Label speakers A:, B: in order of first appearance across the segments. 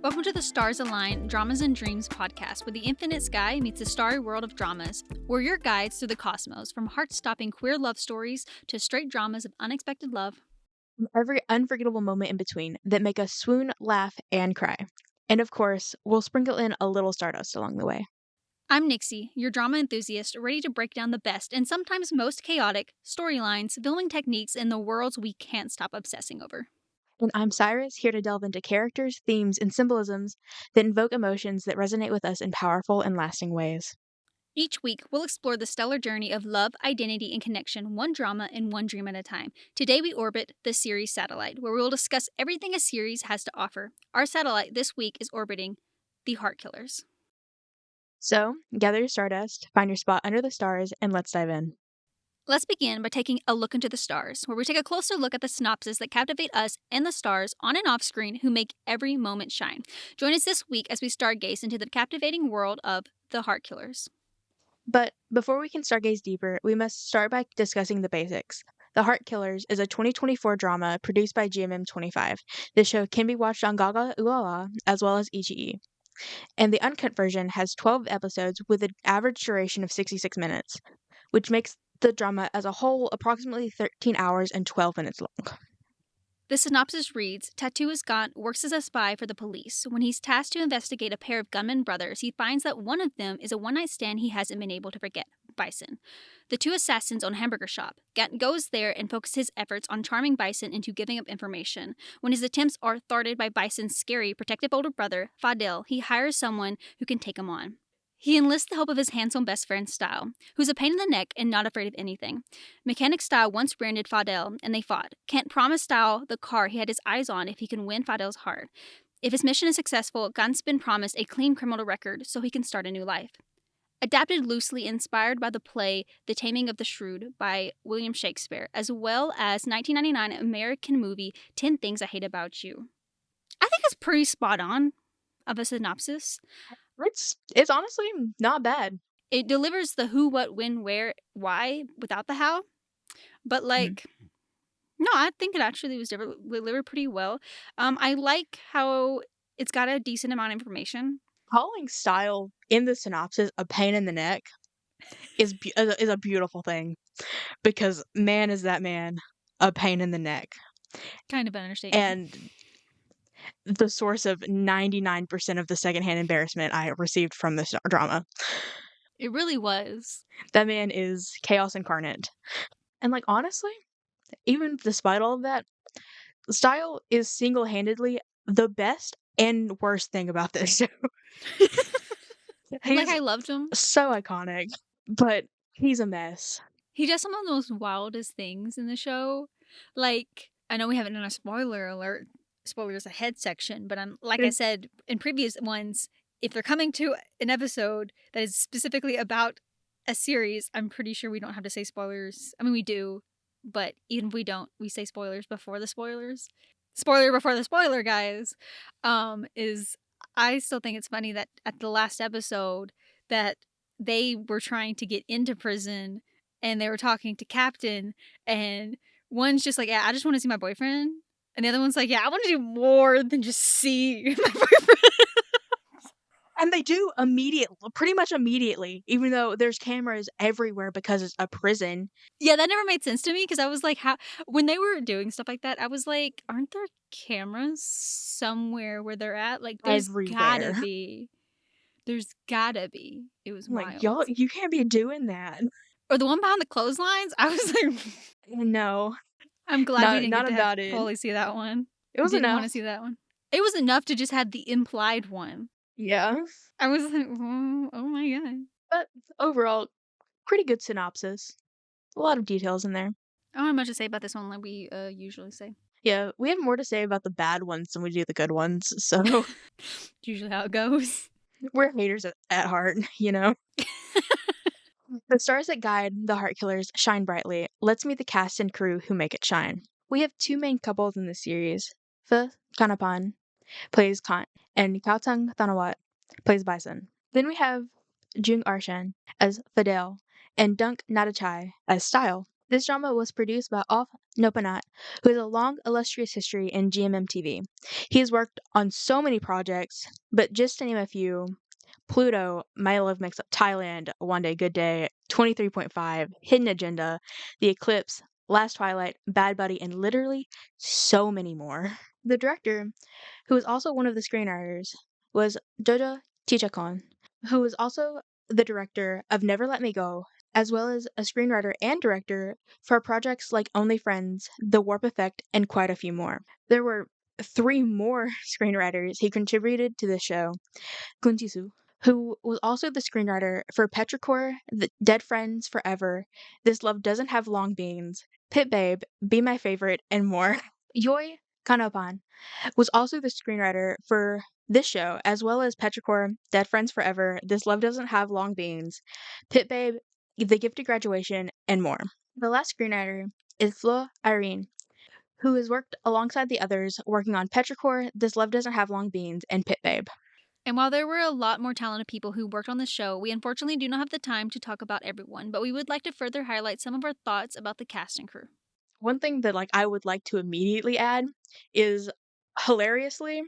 A: Welcome to the Stars Align Dramas and Dreams podcast, where the infinite sky meets the starry world of dramas. We're your guides through the cosmos, from heart-stopping queer love stories to straight dramas of unexpected love.
B: From every unforgettable moment in between that make us swoon, laugh, and cry. And of course, we'll sprinkle in a little stardust along the way.
A: I'm Nixie, your drama enthusiast, ready to break down the best and sometimes most chaotic storylines, filming techniques, and the worlds we can't stop obsessing over.
B: And I'm Cyrus, here to delve into characters, themes, and symbolisms that invoke emotions that resonate with us in powerful and lasting ways.
A: Each week, we'll explore the stellar journey of love, identity, and connection, one drama and one dream at a time. Today, we orbit the series Satellite, where we will discuss everything a series has to offer. Our satellite this week is orbiting the Heart Killers.
B: So, gather your stardust, find your spot under the stars, and let's dive in.
A: Let's begin by taking a look into the stars, where we take a closer look at the synopses that captivate us and the stars on and off screen who make every moment shine. Join us this week as we stargaze into the captivating world of the Heart Killers.
B: But before we can stargaze deeper, we must start by discussing the basics. The Heart Killers is a 2024 drama produced by GMM25. The show can be watched on Gaga Ulala as well as Ichi. And the uncut version has 12 episodes with an average duration of 66 minutes, which makes the drama as a whole approximately 13 hours and 12 minutes long.
A: The synopsis reads, Tattooist Gaunt works as a spy for the police. When he's tasked to investigate a pair of gunman brothers, he finds that one of them is a one-night stand he hasn't been able to forget, Bison. The two assassins own a hamburger shop. Gaunt goes there and focuses his efforts on charming Bison into giving up information. When his attempts are thwarted by Bison's scary, protective older brother, Fadil, he hires someone who can take him on. He enlists the help of his handsome best friend, Style, who's a pain in the neck and not afraid of anything. Mechanic Style once branded Fadil, and they fought. Kent promised Style the car he had his eyes on if he can win Fadil's heart. If his mission is successful, Gunt's been promised a clean criminal record so he can start a new life. Adapted loosely inspired by the play The Taming of the Shrew by William Shakespeare, as well as 1999 American movie 10 Things I Hate About You. I think it's pretty spot on of a synopsis.
B: It's honestly not bad.
A: It delivers the who, what, when, where, why without the how. But no, I think it actually was delivered pretty well. I like how it's got a decent amount of information.
B: Calling Style in the synopsis a pain in the neck is a beautiful thing, because man is that man a pain in the neck.
A: Kind of an understatement.
B: And the source of 99% of the secondhand embarrassment I received from this drama.
A: It really was.
B: That man is chaos incarnate. And honestly, even despite all of that, Style is single-handedly the best and worst thing about this show.
A: I loved him.
B: So iconic, but he's a mess.
A: He does some of the most wildest things in the show. I know we haven't done a spoiler alert, spoilers ahead section, but I said in previous ones, if they're coming to an episode that is specifically about a series, I'm pretty sure we don't have to say spoilers. I mean, we do, but even if we don't, we say spoilers before the spoilers. Spoiler before the spoiler, guys. I still think it's funny that at the last episode that they were trying to get into prison and they were talking to Captain, and one's just like, yeah, I just want to see my boyfriend. And the other one's like, yeah, I want to do more than just see my boyfriend.
B: And they do pretty much immediately, even though there's cameras everywhere because it's a prison.
A: Yeah, that never made sense to me, because I was like, when they were doing stuff like that, I was like, aren't there cameras somewhere where they're at? There's
B: everywhere.
A: gotta be. There's gotta be. It was wild.
B: Y'all, you can't be doing that.
A: Or the one behind the clotheslines, I was like,
B: no.
A: I'm glad we didn't get
B: to
A: fully see that one.
B: It was
A: Didn't
B: enough.
A: want to see that one. It was enough to just have the implied one.
B: Yeah.
A: I was like, oh my god.
B: But overall, pretty good synopsis. A lot of details in there.
A: I don't have much to say about this one like we usually say.
B: Yeah, we have more to say about the bad ones than we do the good ones, so...
A: It's usually how it goes.
B: We're haters at heart, you know? The stars that guide the Heart Killers shine brightly. Let's meet the cast and crew who make it shine. We have two main couples in the series. Phe Kanapan plays Kant, and Kaotang Thanawat plays Bison. Then we have Jung Arshan as Fidel, and Dunk Natachai as Style. This drama was produced by Off Nopanat, who has a long, illustrious history in GMM TV. He has worked on so many projects, but just to name a few: Pluto, My Love Mix Up Thailand, One Day Good Day, 23.5, Hidden Agenda, The Eclipse, Last Twilight, Bad Buddy, and literally so many more. The director, who was also one of the screenwriters, was Jojo Chichakon, who was also the director of Never Let Me Go, as well as a screenwriter and director for projects like Only Friends, The Warp Effect, and quite a few more. There were 3 more screenwriters he contributed to the show: Kun Jisoo, who was also the screenwriter for Petrichor, The Dead Friends Forever, This Love Doesn't Have Long Beans, Pit Babe, Be My Favorite, and more. Yoi Kanopan was also the screenwriter for this show, as well as Petrichor, Dead Friends Forever, This Love Doesn't Have Long Beans, Pit Babe, The Gifted Graduation, and more. The last screenwriter is Flo Irene, who has worked alongside the others working on Petrichor, This Love Doesn't Have Long Beans, and Pit Babe.
A: And while there were a lot more talented people who worked on the show, we unfortunately do not have the time to talk about everyone, but we would like to further highlight some of our thoughts about the cast and crew.
B: One thing that I would like to immediately add is, hilariously,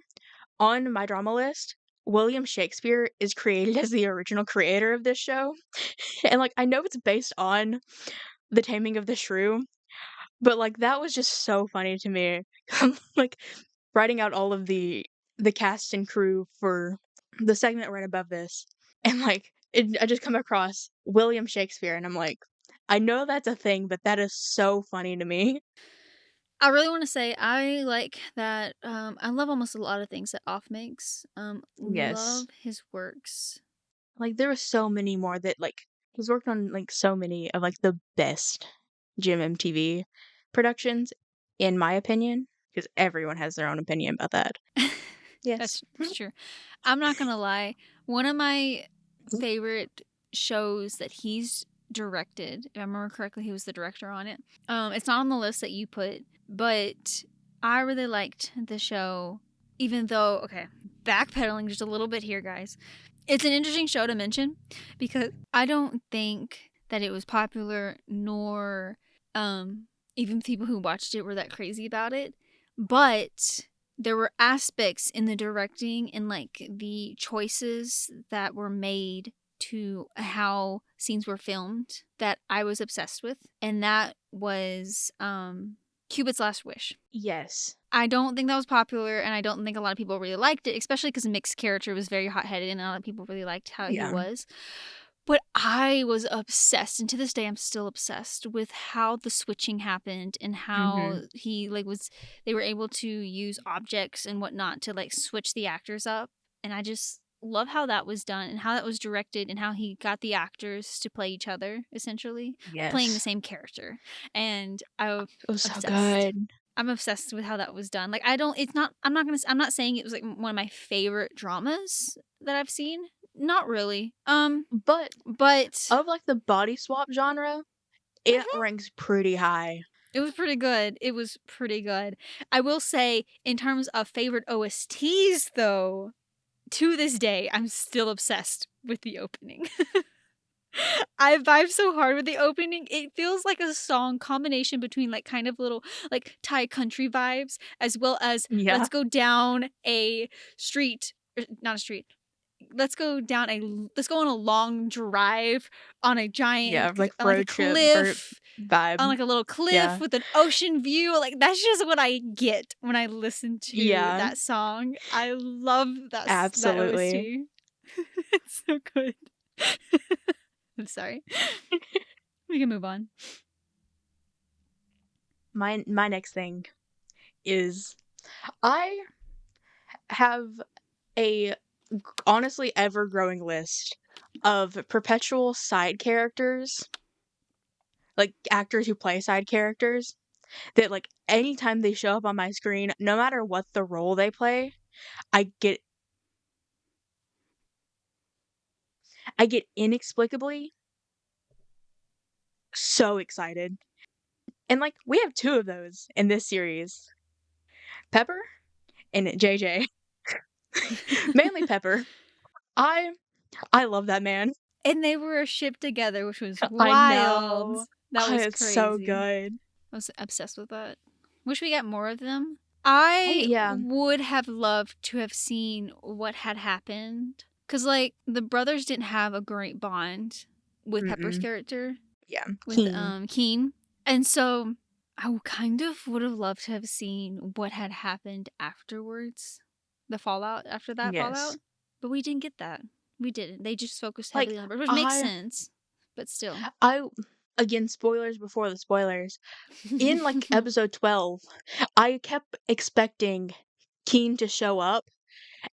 B: on my drama list, William Shakespeare is created as the original creator of this show. And I know it's based on The Taming of the Shrew, but that was just so funny to me. I'm writing out all of the cast and crew for the segment right above this, and I just come across William Shakespeare, and I'm like, I know that's a thing, but that is so funny to me.
A: I really want to say I like that. I love almost a lot of things that Off makes.
B: Yes.
A: Love his works.
B: There were so many more that he's worked on so many of the best Jim MTV productions, in my opinion, because everyone has their own opinion about that. Yes.
A: That's true. I'm not gonna lie. One of my favorite shows that he's directed, if I remember correctly, he was the director on it. It's not on the list that you put, but I really liked the show. Even though, okay, backpedaling just a little bit here, guys. It's an interesting show to mention because I don't think that it was popular, nor even people who watched it were that crazy about it. But there were aspects in the directing and the choices that were made to how scenes were filmed that I was obsessed with, and that was Cupid's Last Wish.
B: Yes.
A: I don't think that was popular, and I don't think a lot of people really liked it, especially because Mick's character was very hot-headed, and a lot of people really liked how he was. But I was obsessed, and to this day I'm still obsessed with how the switching happened and how he they were able to use objects and whatnot to switch the actors up. And I just love how that was done and how that was directed and how he got the actors to play each other, essentially.
B: Yes.
A: Playing the same character. And
B: It was so good.
A: I'm obsessed with how that was done. I'm not saying it was one of my favorite dramas that I've seen. Not really.
B: But of the body swap genre, it
A: Mhm.
B: ranks pretty high.
A: It was pretty good. It was pretty good. I will say, in terms of favorite OSTs, though, to this day, I'm still obsessed with the opening. I vibe so hard with the opening. It feels like a song combination between kind of little Thai country vibes, as well as
B: Yeah.
A: let's go down a street, not a street. Let's go on a long drive on a giant on
B: road
A: a
B: trip
A: cliff
B: vibe.
A: on a little cliff with an ocean view. That's just what I get when I listen to that song. I love that.
B: Absolutely.
A: That OST. It's so good. I'm sorry. We can move on.
B: My next thing is, I have a honestly ever-growing list of perpetual side characters, actors who play side characters, that anytime they show up on my screen, no matter what the role they play, I get inexplicably so excited. And we have 2 of those in this series. Pepper and JJ. Mainly Pepper. I love that man.
A: And they were a ship together, which was
B: I
A: wild.
B: know.
A: That was
B: It's so
A: crazy.
B: good.
A: I was obsessed with that. Wish we got more of them. I
B: Yeah.
A: would have loved to have seen what had happened. Because, like, the brothers didn't have a great bond with Pepper's
B: Mm-mm.
A: character,
B: Yeah.
A: with
B: Keen.
A: Keen. And so I kind of would have loved to have seen what had happened afterwards. The fallout after that
B: Yes.
A: fallout. But we didn't get that. We didn't. They just focused
B: Like,
A: heavily on the brothers, which makes
B: I
A: sense. But still.
B: I again, spoilers before the spoilers. In, like, episode 12, I kept expecting Keen to show up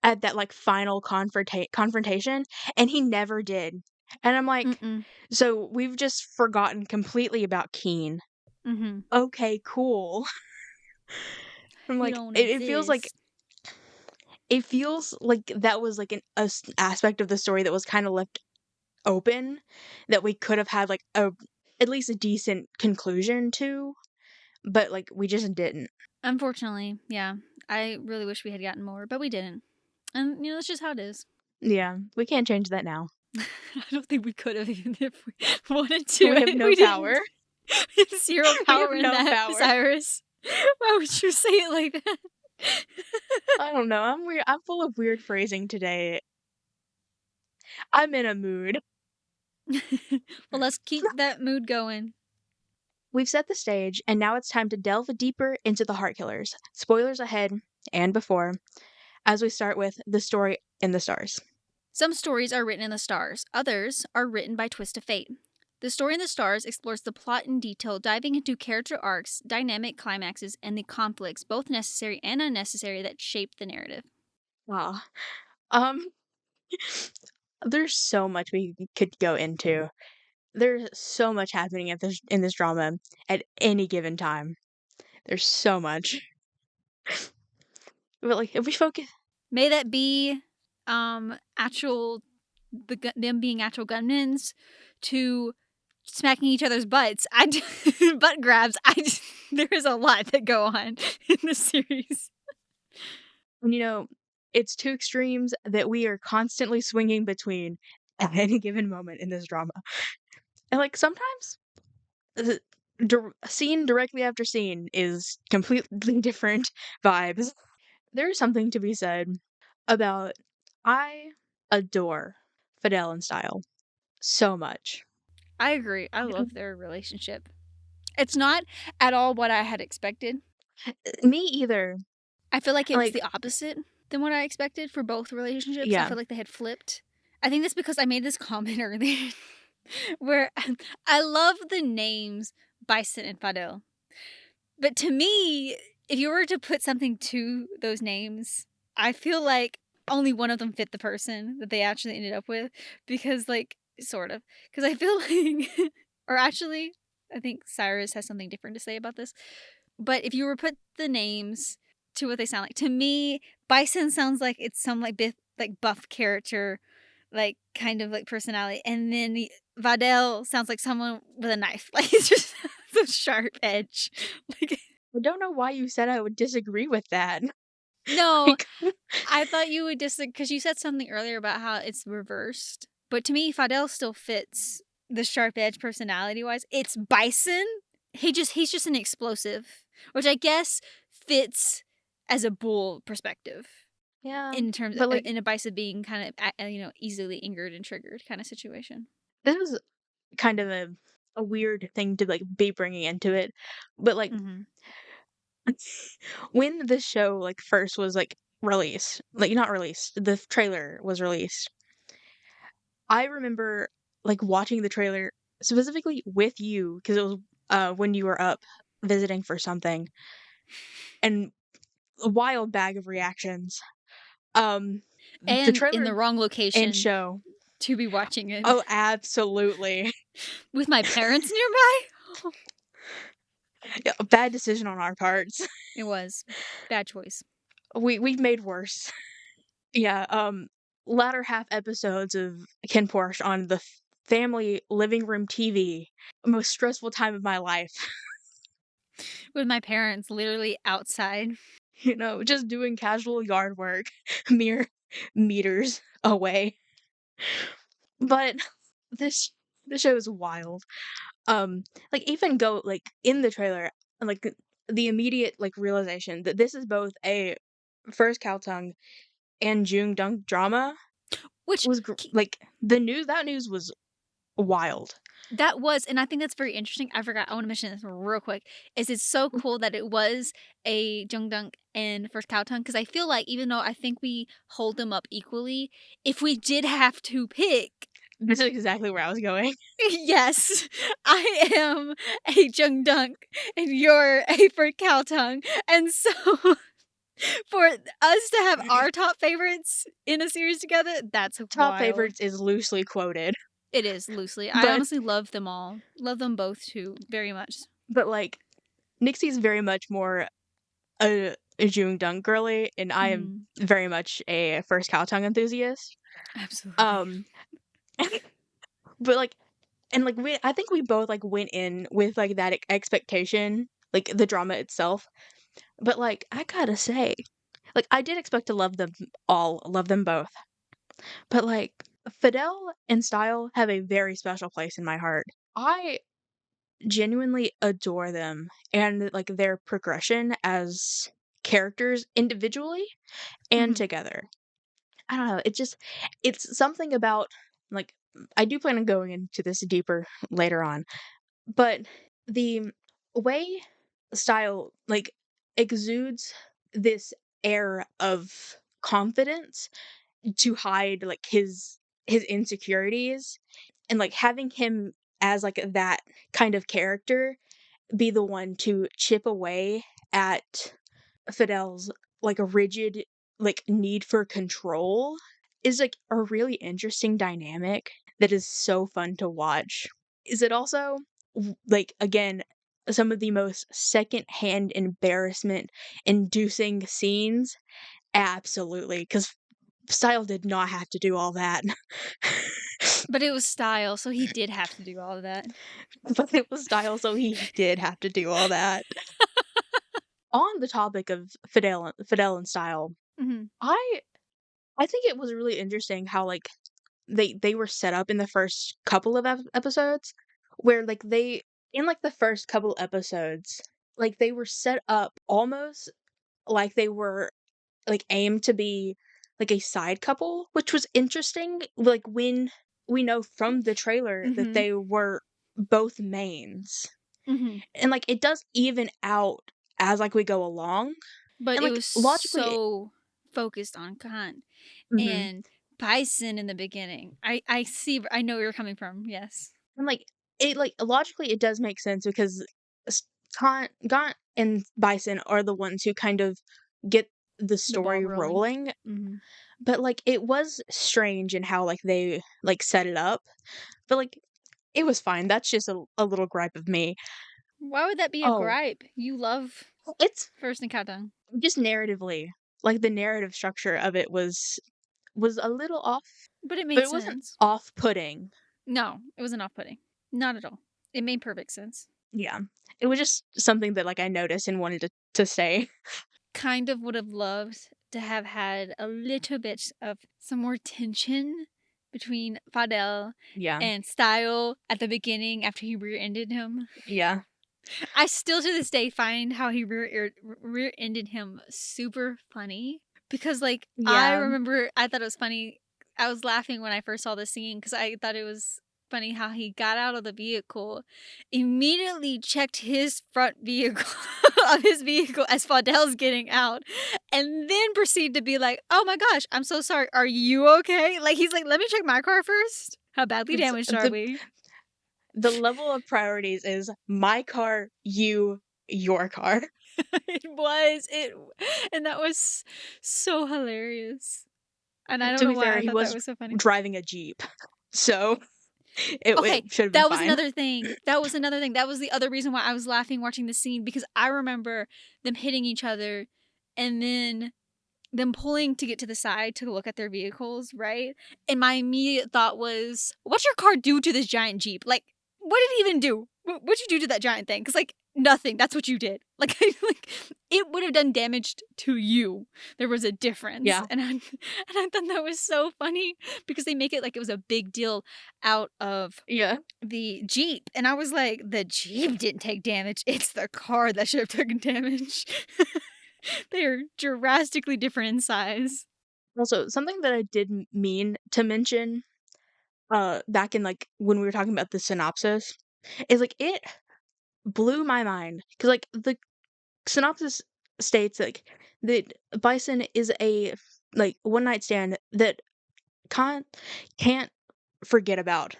B: at that, like, final confrontation, and he never did. And I'm like,
A: Mm-mm.
B: so we've just forgotten completely about Keen.
A: Mm-hmm.
B: Okay, cool. I'm
A: He
B: like,
A: don't
B: it
A: exist.
B: feels like that was, like, aspect of the story that was kinda left open, that we could have had, like, a at least a decent conclusion to, but, like, we just didn't.
A: Unfortunately, yeah. I really wish we had gotten more, but we didn't. And, that's just how it is.
B: Yeah, we can't change that now.
A: I don't think we could have even if we wanted
B: We
A: to.
B: have no
A: We
B: power.
A: didn't. We have zero
B: We have
A: power in
B: no
A: that,
B: power.
A: Cyrus. Why would you say it like that?
B: I don't know, I'm weird. I'm full of weird phrasing today. I'm in a mood.
A: Well, let's keep that mood going.
B: We've set the stage, and now it's time to delve deeper into the Heart Killers. Spoilers ahead and before, as we start with the story in the stars.
A: Some stories are written in the stars, others are written by twist of fate. The Story in the Stars explores the plot in detail, diving into character arcs, dynamic climaxes, and the conflicts, both necessary and unnecessary, that shape the narrative.
B: Wow. Um, there's so much we could go into. There's so much happening at this in this drama at any given time. There's so much. But, like, if we focus.
A: May that be actual them being actual gunmen to smacking each other's butts. Butt grabs. There is a lot that go on in this series.
B: And, it's two extremes that we are constantly swinging between at any given moment in this drama. And, like, sometimes the scene directly after scene is completely different vibes. There's something to be said about I adore Fidel and Style so much.
A: I agree. I love their relationship. It's not at all what I had expected.
B: Me either.
A: I feel like it was
B: Like,
A: the opposite than what I expected for both relationships. I
B: yeah.
A: feel like they had flipped. I think that's because I made this comment earlier where I love the names Bison and Fadel. But to me, if you were to put something to those names, I feel like only one of them fit the person that they actually ended up with. Because, like, sort of. Because I feel like, or actually, I think Cyrus has something different to say about this. But if you were to put the names to what they sound like, to me, Bison sounds like it's some like buff character, like kind of like personality, and then Vadel sounds like someone with a knife, like it's just a sharp edge. Like,
B: I don't know why you said I would disagree with that.
A: no,
B: Like,
A: I thought you would disagree because you said something earlier about how it's reversed, but to me, Fadel still fits the sharp edge personality wise. It's Bison. He's just an explosive, which I guess fits as a bull perspective
B: yeah,
A: in terms
B: but,
A: of,
B: like,
A: in a Bison being kind of easily angered and triggered kind of situation.
B: this is kind of a weird thing to, like, be bringing into it, but, like,
A: Mm-hmm.
B: when the show, like, first was, like, released, like, not released, the trailer was released, I remember, like, watching the trailer specifically with you because it was, when you were up visiting for something, and a wild bag of reactions. Um, the
A: And in
B: trailer
A: the wrong
B: and
A: location
B: show.
A: to be watching it
B: Oh, absolutely.
A: with my parents nearby.
B: Yeah, a bad decision on our parts.
A: It was bad choice.
B: We've made worse. Yeah, latter half episodes of Ken Porsche on the family living room TV. Most stressful time of my life.
A: With my parents literally outside.
B: Just doing casual yard work, mere meters away. But this the show is wild. Like, even go, like, in the trailer, like, the immediate, like, realization that this is both a first Tongue and Jung-dunk drama
A: Which
B: was like, that news was wild.
A: that was, and I think that's very interesting. I forgot. I want to mention this real quick. Is it's so cool that it was a Jungdunk and First Cow Tongue, because I feel like even though I think we hold them up equally, if we did have to pick,
B: This is exactly where I was going.
A: yes, I am a Jungdunk and you're a First Cow Tongue, and so for us to have our top favorites in a series together, that's
B: Top
A: wild.
B: favorites is loosely quoted,
A: It is loosely. I
B: but
A: honestly love them all. Love them both too, very much.
B: like, Nixie's very much more a Jung-dunk girly, and I am
A: Mhm.
B: very much a first Tongue enthusiast.
A: Absolutely.
B: Um, but, like, and, like, I think we both, like, went in with, like, that expectation, like, the drama itself, but, like, I gotta say, like, I did expect to love them both, but, like, Fidel and Style have a very special place in my heart. I genuinely adore them and, like, their progression as characters individually and
A: Mhm.
B: together. I don't know, it's something about, like, I do plan on going into this deeper later on, but the way Style, like, exudes this air of confidence to hide, like, his insecurities, and, like, having him as, like, that kind of character be the one to chip away at Fidel's, like, a rigid, like, need for control is, like, a really interesting dynamic that is so fun to watch. Is it also, like, again, some of the most secondhand embarrassment inducing scenes? Absolutely, because Style did not have to do all that.
A: But it was Style, so he did have to do all of that.
B: But it was Style, so he did have to do all that. On the topic of Fidel and Style,
A: Mhm.
B: I I think it was really interesting how, like, they were set up in the first couple of episodes, where, like, they in, like, the first couple episodes, like, they were set up almost like they were, like, aimed to be, like, a side couple, which was interesting, like, when we know from the trailer that
A: Mhm.
B: they were both mains.
A: Mhm.
B: And, like, it does even out as, like, we go along,
A: But
B: and,
A: it
B: like,
A: was
B: logically
A: so focused on Khan
B: mhm.
A: and Bison in the beginning. I see. I know where you're coming from. Yes.
B: And, like, logically, it does make sense because s Gaunt and Bison are the ones who kind of get the
A: The ball
B: story
A: rolling.
B: rolling,
A: Mhm.
B: but, like, it was strange in how, like, they, like, set it up, but, like, it was fine. That's just a little gripe of me.
A: Why would that be a
B: Oh,
A: gripe? You love
B: it's
A: First and Countdown.
B: just narratively, like, the narrative structure of it was a little off,
A: But it
B: but
A: made
B: it wasn't
A: sense.
B: off-putting.
A: No, it wasn't off-putting. Not at all. It made perfect sense.
B: Yeah. It was just something that, like, I noticed and wanted to say.
A: Kind of would have loved to have had a little bit of some more tension between Fadel
B: Yeah.
A: and Style at the beginning after he rear-ended him.
B: Yeah.
A: I still to this day find how he rear-ended him super funny because like I
B: Yeah.
A: remember I thought it was funny. I was laughing when I first saw the scene because I thought it was funny how he got out of the vehicle, immediately checked his front vehicle of his vehicle as Faudel's getting out, and then proceeded to be like, "Oh my gosh, I'm so sorry. Are you okay?" Like he's like, "Let me check my car first. How badly
B: It's
A: damaged are we?"
B: the level of priorities is my car, you, your car.
A: It was it, and that was so hilarious. And I don't
B: To
A: know
B: be
A: why
B: fair,
A: I
B: he
A: thought that
B: was
A: was so funny.
B: driving a Jeep. So, it
A: Okay,
B: should have been
A: that was
B: fine.
A: another thing. That was another thing. That was the other reason why I was laughing watching the scene because I remember them hitting each other and then them pulling to get to the side to look at their vehicles, right? And my immediate thought was, what's your car do to this giant Jeep? Like, what did it even do? What'd you do to that giant thing? Because, like, nothing. That's what you did. Like, it would have done damage to you. There was a difference.
B: Yeah.
A: And I thought that was so funny because they make it like it was a big deal out of
B: Yeah.
A: the Jeep. And I was like, the Jeep didn't take damage. It's the car that should have taken damage. They are drastically different in size.
B: Also, something that I did mean to mention, back in, like, when we were talking about the synopsis, is, like, it blew my mind because, like, the synopsis states, like, that Bison is a, like, one-night stand that Khan can't forget about.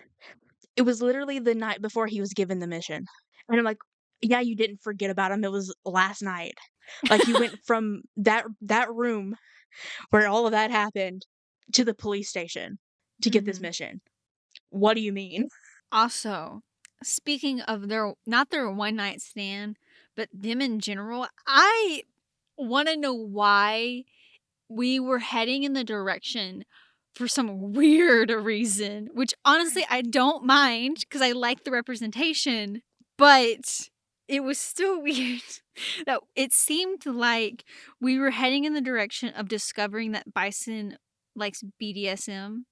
B: It was literally the night before he was given the mission, and I'm like, "Yeah, you didn't forget about him, it was last night." Like, you went from that room where all of that happened to the police station to get this
A: Mhm.
B: mission. What do you mean?
A: Also, speaking of not their one night stand, but them in general, I want to know why we were heading in the direction for some weird reason, which honestly I don't mind because I like the representation, but it was still weird that it seemed like we were heading in the direction of discovering that Bison likes BDSM,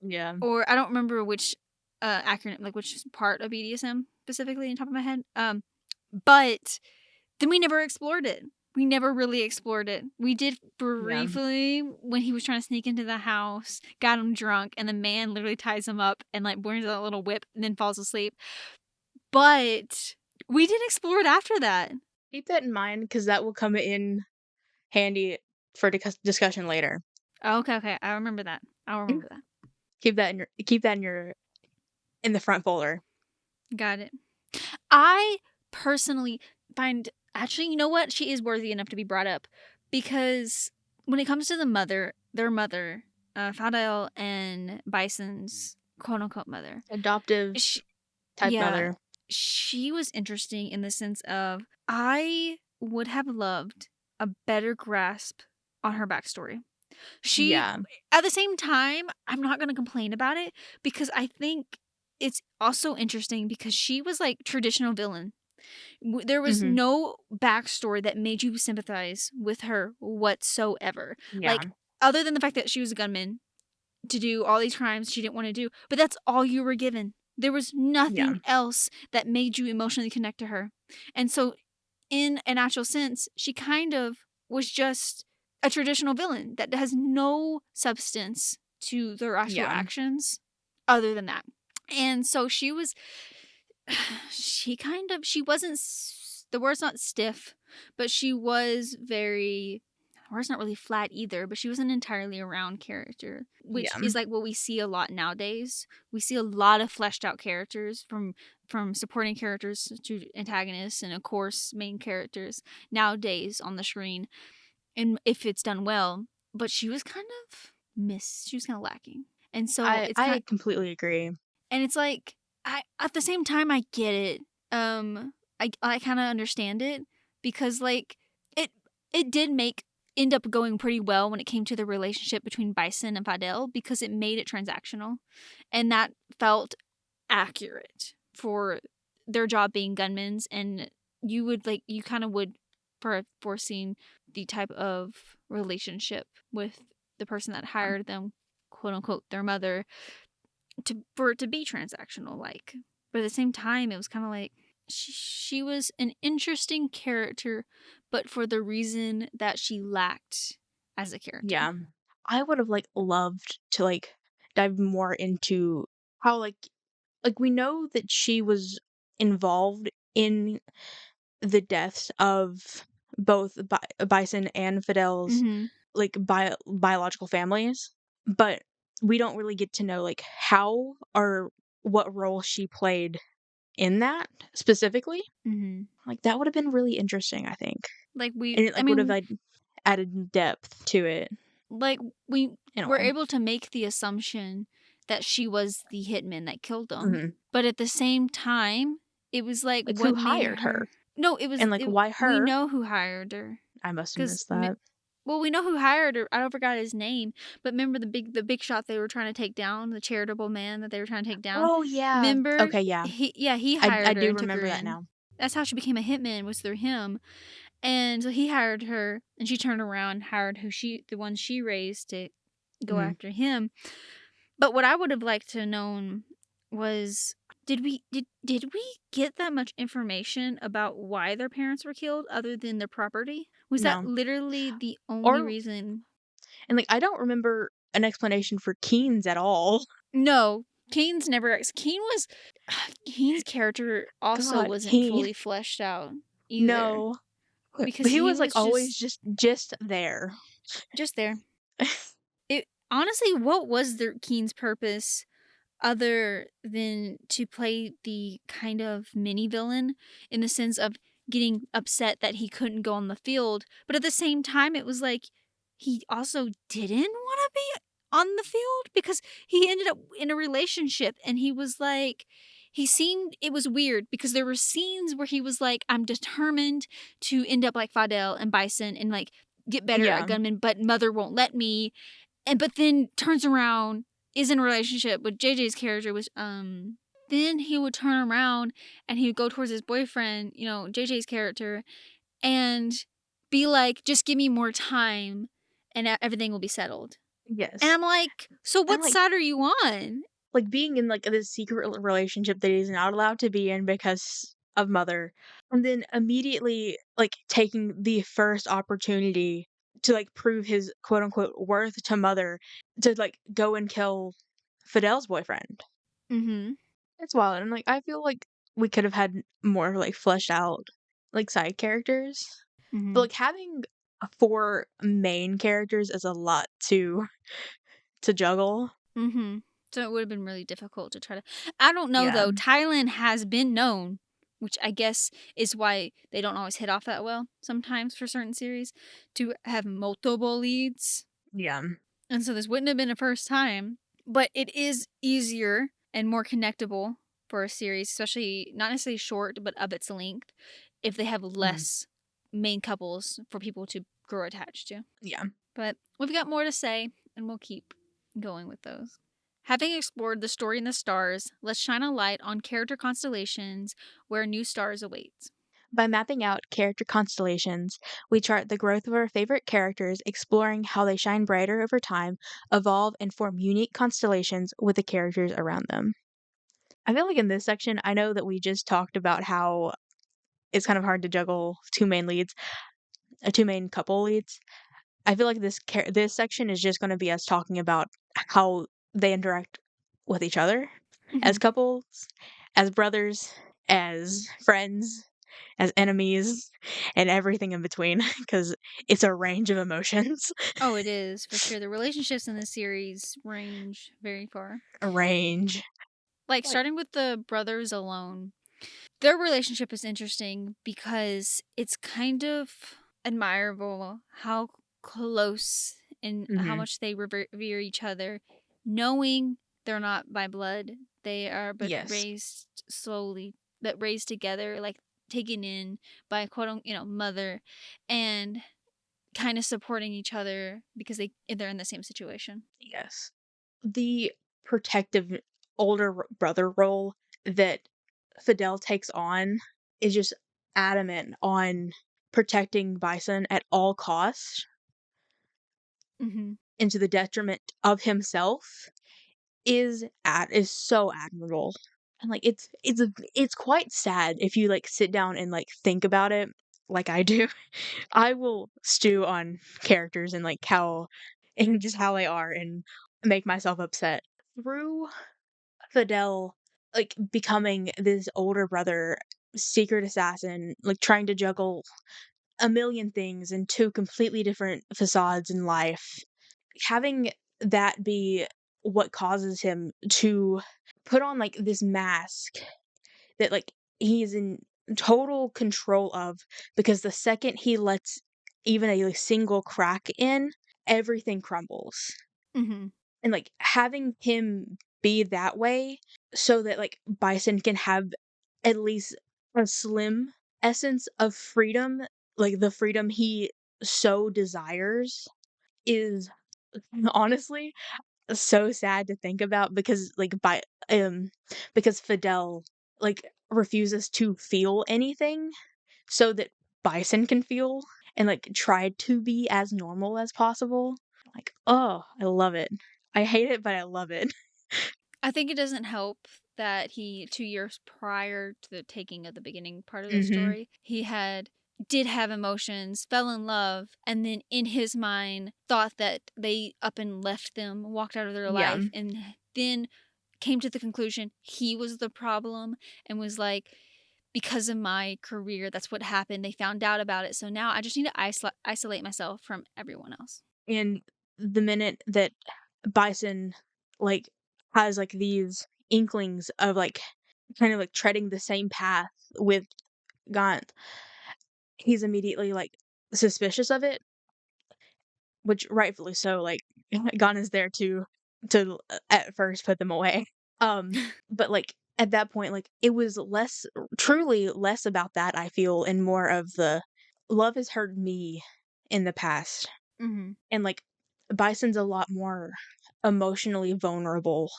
B: Yeah.
A: or I don't remember which acronym, like which part of BDSM specifically on top of my head. But then we never explored it. We never really explored it. We did
B: Yeah.
A: briefly when he was trying to sneak into the house, got him drunk, and the man literally ties him up and like burns out a little whip and then falls asleep. But we didn't explore it after that.
B: Keep that in mind because that will come in handy for discussion later.
A: Okay. I remember that. I'll remember that.
B: Keep that in the front folder.
A: Got it. I personally find actually, you know what? She is worthy enough to be brought up because when it comes to their mother, Fadel and Bison's quote unquote mother,
B: Adoptive
A: she,
B: type
A: yeah,
B: mother.
A: she was interesting in the sense of I would have loved a better grasp on her backstory. She,
B: Yeah.
A: at the same time, I'm not going to complain about it because I think it's also interesting because she was like traditional villain. There was
B: Mhm.
A: no backstory that made you sympathize with her whatsoever.
B: Yeah.
A: Like, other than the fact that she was a gunman to do all these crimes she didn't want to do, but that's all you were given. There was
B: Yeah.
A: nothing else that made you emotionally connect to her. And so, in an actual sense, she kind of was just a traditional villain that has no substance to their actual
B: Yeah.
A: actions other than that. And so she was she wasn't the word's not stiff, but she was very the word's not really flat either, but she was an entirely around character, which
B: Yeah.
A: is like what we see a lot nowadays. We see a lot of fleshed out characters from supporting characters to antagonists and of course main characters nowadays on the screen, and if it's done well. But she was kind of she was kind of lacking. And so it's kind
B: I completely agree.
A: and it's like I at the same time I get it. I kind of understand it because like it it did make end up going pretty well when it came to the relationship between Bison and Fidel because it made it transactional, and that felt accurate for their job being gunmen. And you kind of would foreseen the type of relationship with the person that hired them, quote unquote, their mother, for it to be transactional like. But at the same time it was kind of like she was an interesting character, but for the reason that she lacked as a character.
B: Yeah. I would have, like, loved to, like, dive more into how, like, we know that she was involved in the deaths of both Bison and Fidel's,
A: Mm-hmm.
B: like, biological families, but we don't really get to know, like, how or what role she played in that specifically.
A: Mm-hmm.
B: Like, that would have been really interesting, I think,
A: Like
B: and it,
A: I
B: like, would have,
A: mean,
B: like, added depth to it
A: like we
B: in a
A: were
B: way.
A: able to make the assumption that she was the hitman that killed them,
B: Mhm.
A: but at the same time it was like
B: Like,
A: what
B: who
A: made
B: hired
A: her.
B: her?
A: No, it was
B: And, like, why
A: we
B: her?
A: know who hired her
B: I must have
A: because
B: missed that.
A: well, we know who hired her. I don't forgot his name, but remember the big shot they were trying to take down, the charitable man that they were trying to take down.
B: Oh, yeah.
A: Remember,
B: Okay, yeah.
A: he
B: I
A: hired her
B: do
A: and took her
B: remember that
A: in.
B: now.
A: That's how she became a hitman, was through him. And so he hired her, and she turned around, hired the one she raised to go
B: Mhm.
A: after him. But what I would have liked to known was, did we get that much information about why their parents were killed other than their property? Was that
B: No.
A: literally the only
B: Or
A: reason?
B: and, like, I don't remember an explanation for Keen's at all.
A: No, Kane's never. Kane was. Kane's character also
B: God,
A: wasn't
B: Keen.
A: fully fleshed out either
B: No.
A: because
B: But he
A: he
B: was, like,
A: was
B: always just there.
A: just there. It honestly, what was their Keen's purpose other than to play the kind of mini villain in the sense of getting upset that he couldn't go on the field, but at the same time it was like he also didn't want to be on the field because he ended up in a relationship and he was like he seemed it was weird because there were scenes where he was like I'm determined to end up like Fidel and Bison and like get better at
B: Yeah.
A: gunman but mother won't let me and but then turns around, is in a relationship with JJ's character, which then he would turn around and he would go towards his boyfriend, JJ's character, and be like, just give me more time and everything will be settled. And
B: Yes.
A: I'm like, so
B: And,
A: what
B: like
A: side are you on?
B: being in, like, this secret relationship that he's not allowed to be in because of Mother, and then immediately, like, taking the first opportunity to, like, prove his quote unquote "worth" to Mother to, like, go and kill Fidel's boyfriend.
A: Mm-hmm.
B: It's wild, and, like, I feel like we could have had more, like, fleshed out, like, side characters. But,
A: Mm-hmm.
B: like, having 4 main characters is a lot to juggle.
A: Mm-hmm. So it would have been really difficult to try to. I don't know
B: Yeah.
A: though. Thailand has been known, which I guess is why they don't always hit off that well sometimes for certain series, to have multiple leads.
B: Yeah.
A: And so this wouldn't have been a first time, but it is easier and more connectable for a series, especially not necessarily short, but of its length, if they have
B: Mhm.
A: less main couples for people to grow attached to.
B: Yeah.
A: But we've got more to say, and we'll keep going with those. Having explored the story in the stars, let's shine a light on character constellations where new stars await.
B: By mapping out character constellations, we chart the growth of our favorite characters, exploring how they shine brighter over time, evolve, and form unique constellations with the characters around them. I feel like in this section, I know that we just talked about how it's kind of hard to juggle two main couple leads. I feel like this section is just gonna be us talking about how they interact with each other as
A: Mm-hmm.
B: couples, as brothers, as friends, as enemies, and everything in between, because it's a range of emotions.
A: Oh, it is, for sure. The relationships in this series range very far.
B: A range.
A: Like,
B: Like
A: starting with the brothers alone, their relationship is interesting because it's kind of admirable how close and how
B: mhm.
A: much they revere each other, knowing they're not by blood. They are but
B: Yes.
A: raised slowly, but raised together, like taken in by quote unquote, mother, and kind of supporting each other because they're in the same situation.
B: Yes. The protective older brother role that Fidel takes on is just adamant on protecting Bison at all costs
A: Mm-hmm.
B: and to the detriment of himself is so admirable. And, like, it's quite sad if you, like, sit down and, like, think about it like I do. I will stew on characters and, like, how and just how they are and make myself upset. Through Fidel, like, becoming this older brother, secret assassin, like, trying to juggle a million things in 2 completely different facades in life, having that be what causes him to put on, like, this mask that, like, he's in total control of, because the second he lets even a single crack in, everything crumbles.
A: Mm-hmm.
B: And, like, having him be that way so that, like, Bison can have at least a slim essence of freedom, like, the freedom he so desires, is honestly so sad to think about because, like, because Fidel, like, refuses to feel anything so that Bison can feel and like try to be as normal as possible. Like, oh, I love it. I hate it, but I love it.
A: I think it doesn't help that he 2 years prior to the taking of the beginning part of the
B: Mm-hmm.
A: story, he did have emotions, fell in love, and then in his mind thought that they up and left them, walked out of their
B: Yeah.
A: life, and then came to the conclusion he was the problem and was like, because of my career, that's what happened. They found out about it. So now I just need to isolate myself from everyone else.
B: And the minute that Bison like has like these inklings of like kind of like treading the same path with Gaunt, he's immediately like suspicious of it, which rightfully so. Like Gaunt is there to at first put them away. But like at that point, like it was truly less about that, I feel, and more of the love has hurt me in the past.
A: Mm-hmm.
B: And like Bison's a lot more emotionally vulnerable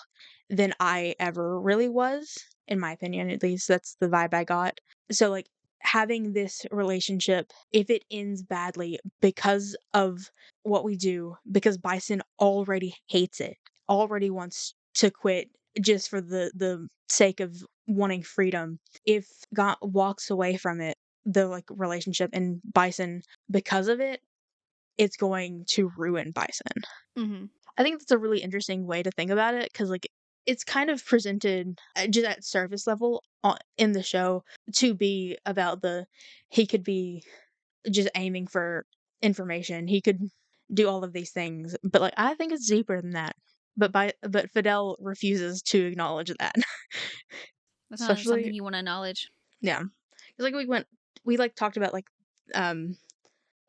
B: than I ever really was, in my opinion, at least that's the vibe I got. So like having this relationship, if it ends badly because of what we do, because Bison already hates it, already wants to quit just for the sake of wanting freedom. If God walks away from it, the like relationship and Bison because of it, it's going to ruin Bison.
A: Mm-hmm.
B: I think that's a really interesting way to think about it because, like, it's kind of presented just at surface level in the show to be about he could be just aiming for information. He could do all of these things, but like I think it's deeper than that. But Fidel refuses to acknowledge that,
A: That's not something
B: especially
A: you want to acknowledge.
B: yeah. 'Cause, like we like talked about like um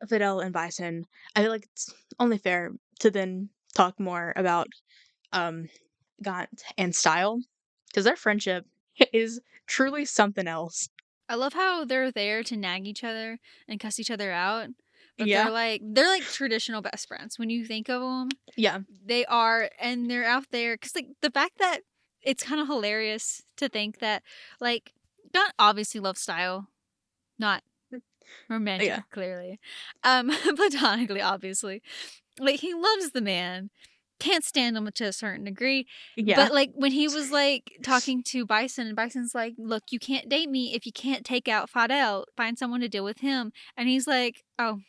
B: Fidel and Bison. I feel like it's only fair to then talk more about um Gaunt and Style because their friendship is truly something else.
A: I love how they're there to nag each other and cuss each other out, but
B: Yeah,
A: they're like traditional best friends. When you think of them,
B: yeah,
A: they are, and they're out there because like the fact that it's kind of hilarious to think that like Gunn obviously loves Style, not
B: yeah,
A: romantic, clearly, platonically, obviously. Like he loves the man, can't stand him to a certain degree.
B: yeah.
A: But like when he was like talking to Bison, and Bison's like, "Look, you can't date me if you can't take out Fidel. Find someone to deal with him." And he's like, "Oh,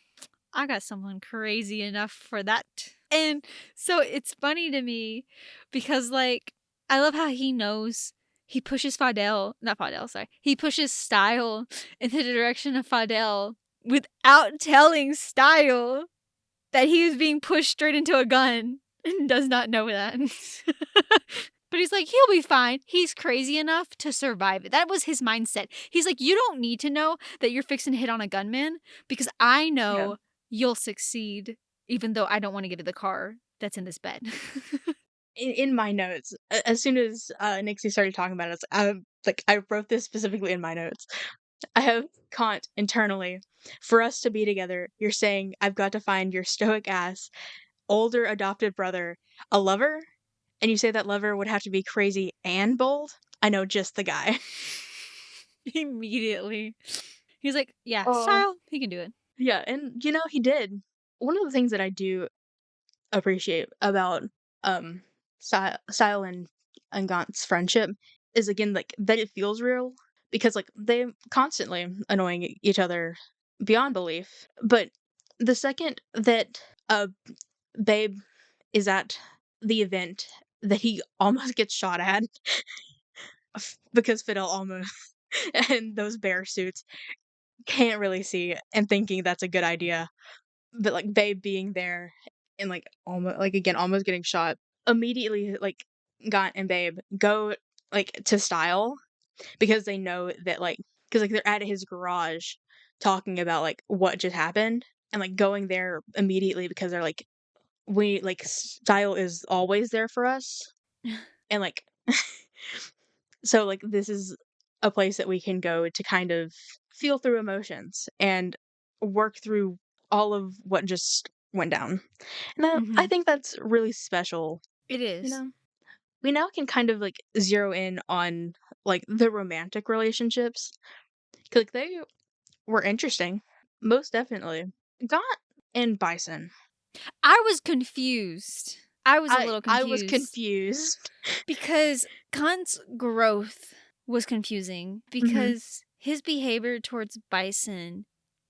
A: I got someone crazy enough for that." And so it's funny to me because like I love how he knows he pushes not Fidel, sorry. He pushes Style in the direction of Fidel without telling Style that he was being pushed straight into a gun and does not know that. But he's like, he'll be fine. He's crazy enough to survive it. That was his mindset. He's like, you don't need to know that you're fixing to hit on a gunman because I
B: Yeah.
A: know you'll succeed, even though I don't want to get to the car that's in this bed.
B: In my notes, as soon as Nixie started talking about it, I wrote this specifically in my notes. I have Kant internally. For us to be together, you're saying I've got to find your stoic ass, older adopted brother, a lover? And you say that lover would have to be crazy and bold? I know just the guy.
A: Immediately. He's like, yeah,
B: Oh.
A: Style, he can do it.
B: Yeah, and he did. One of the things that I do appreciate about um Style and Gaunt's friendship is again like that it feels real because like they constantly annoying each other beyond belief. But the second that Babe is at the event that he almost gets shot at because Fidel almost and those bear suits can't really see and thinking that's a good idea. But like Babe being there and like almost like again almost getting shot immediately like Gaunt and Babe go like to Style because they know that like because like they're at his garage talking about like what just happened and like going there immediately because they're like we like Style is always there for us and like so like this is a place that we can go to kind of feel through emotions and work through all of what just went down. And I
A: Mm-hmm.
B: think that's really special,
A: It
B: you
A: is.
B: know? we now can kind of like zero in on like the romantic relationships. 'Cause like they were interesting. Most definitely. Gaunt and Bison.
A: I was confused. I was a little
B: I was
A: confused
B: confused.
A: because Kant's growth was confusing
B: Mhm.
A: because his behavior towards Bison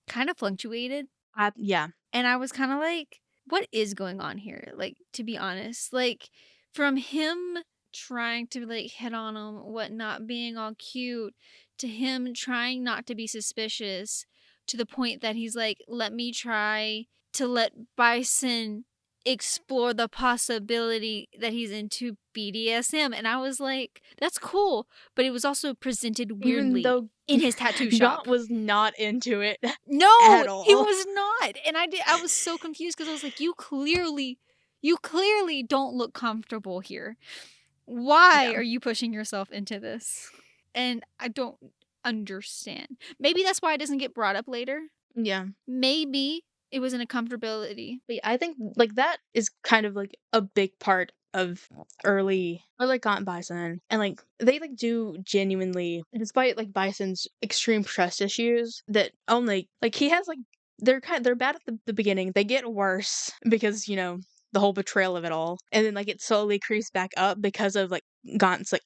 A: kind of fluctuated.
B: Yeah.
A: And I was kind of like, what is going on here? Like, to be honest, like, from him trying to like hit on him, whatnot, being all cute, to him trying not to be suspicious, to the point that he's like, let me try to let Bison explore the possibility that he's into BDSM. And I was like, that's cool. But it was also presented
B: Even
A: weirdly
B: though
A: in his tattoo
B: Gaunt
A: shop.
B: was not into it
A: No,
B: at
A: he
B: all.
A: was not. And I was so confused because I was like, you clearly don't look comfortable here. Why
B: Yeah.
A: are you pushing yourself into this? And I don't understand. Maybe that's why it doesn't get brought up later.
B: Yeah.
A: Maybe it was an uncomfortability.
B: But yeah, I think like that is kind of like a big part of early or like Gaunt and Bison. And like they like do genuinely despite like Bison's extreme trust issues that only like he has like they're bad at the beginning. They get worse because, the whole betrayal of it all. And then like it slowly creeps back up because of like Gaunt's like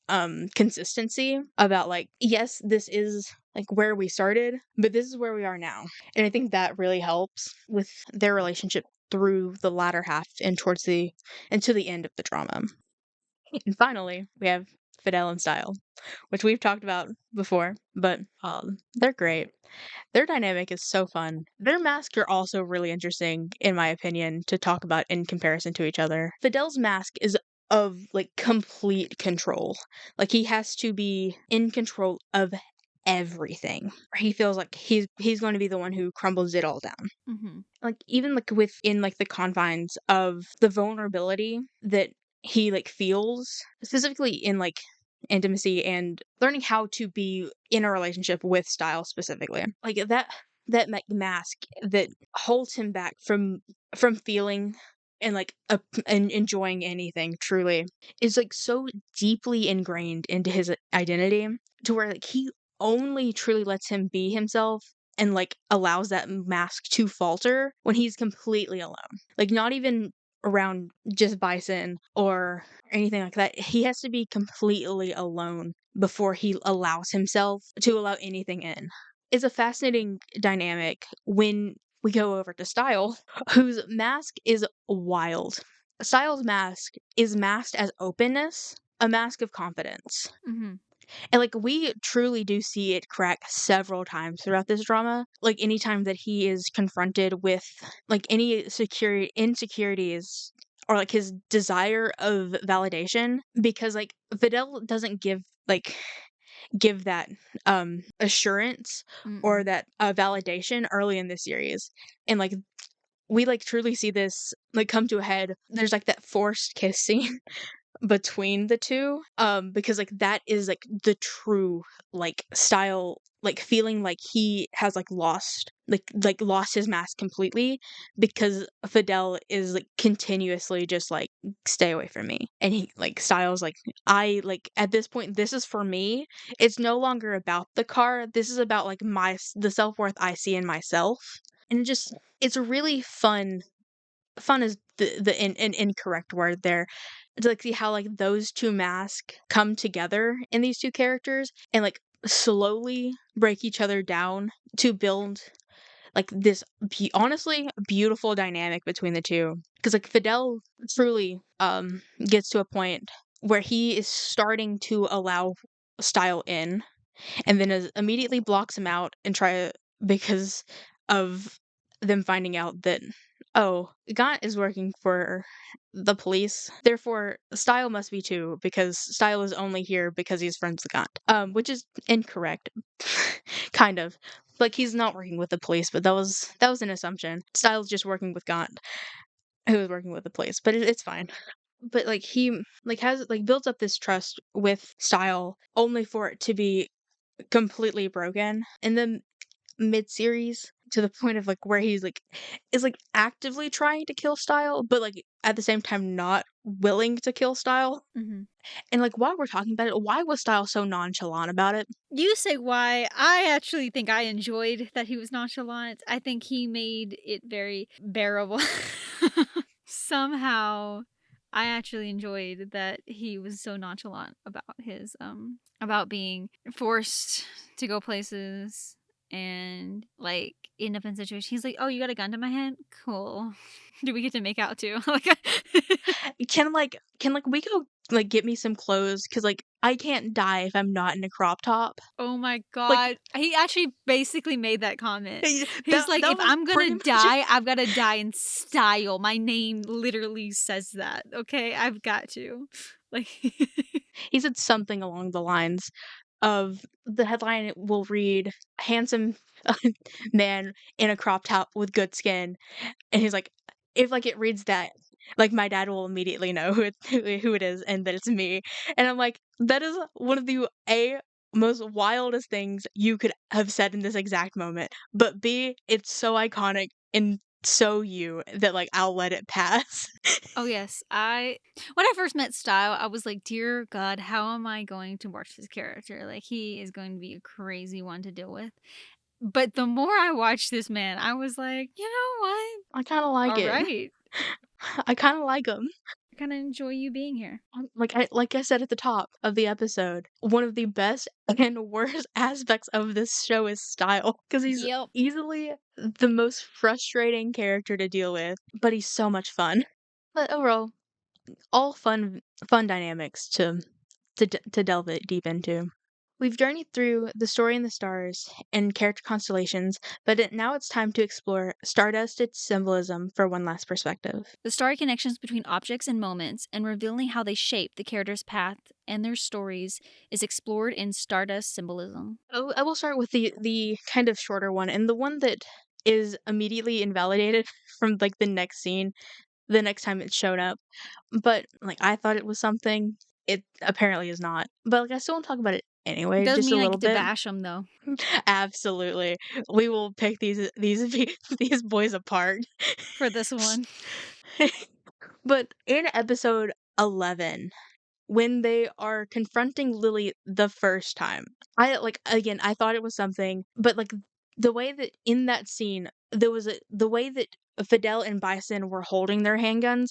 B: consistency about like, yes, this is like where we started, but this is where we are now. And I think that really helps with their relationship through the latter half and towards the and to the end of the drama. And finally, we have Fidel and Style, which we've talked about before, but they're great. Their dynamic is so fun. Their masks are also really interesting, in my opinion, to talk about in comparison to each other. Fidel's mask is of like complete control. Like he has to be in control of everything. He feels like he's going to be the one who crumbles it all down.
A: Mm-hmm.
B: Like even like within like the confines of the vulnerability that he like feels, specifically in like intimacy and learning how to be in a relationship with Style specifically, like mask that holds him back from feeling and like and enjoying anything truly is like so deeply ingrained into his identity to where like he only truly lets him be himself and like allows that mask to falter when he's completely alone. Like not even around just Bison or anything like that. He has to be completely alone before he allows himself to allow anything in. It's a fascinating dynamic when we go over to Style, whose mask is wild. Style's mask is masked as openness, a mask of confidence.
A: Mm-hmm.
B: And like we truly do see it crack several times throughout this drama. Like anytime that he is confronted with like any security insecurities or like his desire of validation, because like Fidel doesn't give that assurance or
A: Mm-mm.
B: that validation early in the series. And like we like truly see this like come to a head. There's like that forced kiss scene between the two, because like that is like the true like Style, like feeling like he has like lost his mask completely because Fidel is like continuously just like stay away from me. And he like Styles like, I like at this point this is for me. It's no longer about the car. This is about like the self-worth I see in myself. And it's really fun is the incorrect word there, to like see how like those two masks come together in these two characters and like slowly break each other down to build like this honestly beautiful dynamic between the two, because like Fidel truly gets to a point where he is starting to allow Style in and then immediately blocks him out and try because of them finding out that, oh, Gaunt is working for the police, therefore Style must be too, because Style is only here because he's friends with Gaunt, which is incorrect. Kind of like he's not working with the police, but that was an assumption. Style's just working with Gaunt, who is working with the police, but it's fine. But like he like has like builds up this trust with Style only for it to be completely broken in the mid-series to the point of, like, where he's, like is, like, actively trying to kill Style, but, like, at the same time not willing to kill Style.
A: Hmm.
B: And, like, while we're talking about it, why was Style so nonchalant about it?
A: You say why. I actually think I enjoyed that he was nonchalant. I think he made it very bearable. Somehow, I actually enjoyed that he was so nonchalant about his about being forced to go places and like end up in situations. He's like, "Oh, you got a gun to my head? Cool. Do we get to make out too?" Like,
B: Can we go, like, get me some clothes? Because like, I can't die if I'm not in a crop top.
A: oh my
B: Like,
A: god. He actually basically made that comment. He's like,
B: that
A: if
B: was
A: I'm gonna
B: pretty much it.
A: die, I've gotta die in style. My name literally says that. Okay? I've got to. Like
B: He said something along the lines of the headline will read, "Handsome man in a crop top with good skin," and he's like, "If, like, it reads that, like, my dad will immediately know who it is and that it's me," and I'm like, "That is one of the, A, most wildest things you could have said in this exact moment, but B, it's so iconic and so you that, like, I'll let it pass."
A: oh yes. When I first met Style, I was like, dear God, how am I going to watch this character? Like he is going to be a crazy one to deal with. But the more I watched this man, I was like, you know what?
B: I kinda like
A: All
B: it.
A: right.
B: I kinda like him.
A: I kinda enjoy you being here.
B: Like I said at the top of the episode, one of the best and worst aspects of this show is Style, because he's
A: Yep.
B: easily the most frustrating character to deal with, but he's so much fun. But overall, all fun dynamics to delve it deep into. We've journeyed through the story in the stars and character constellations, but now it's time to explore Stardust, its symbolism, for one last perspective.
A: The starry connections between objects and moments, and revealing how they shape the character's path and their stories, is explored in Stardust symbolism.
B: Oh, I will start with the kind of shorter one, and the one that is immediately invalidated from, like, the next scene, the next time it showed up. But, like, I thought it was something, it apparently is not. But, like, I still wanna talk about it anyway,
A: Doesn't
B: just a
A: mean I
B: little
A: get to
B: bit.
A: bash them though.
B: Absolutely. We will pick these boys apart.
A: For this one.
B: But in episode 11, when they are confronting Lily the first time, I like, again, I thought it was something, but, like, the way that in that scene, the way that Fidel and Bison were holding their handguns,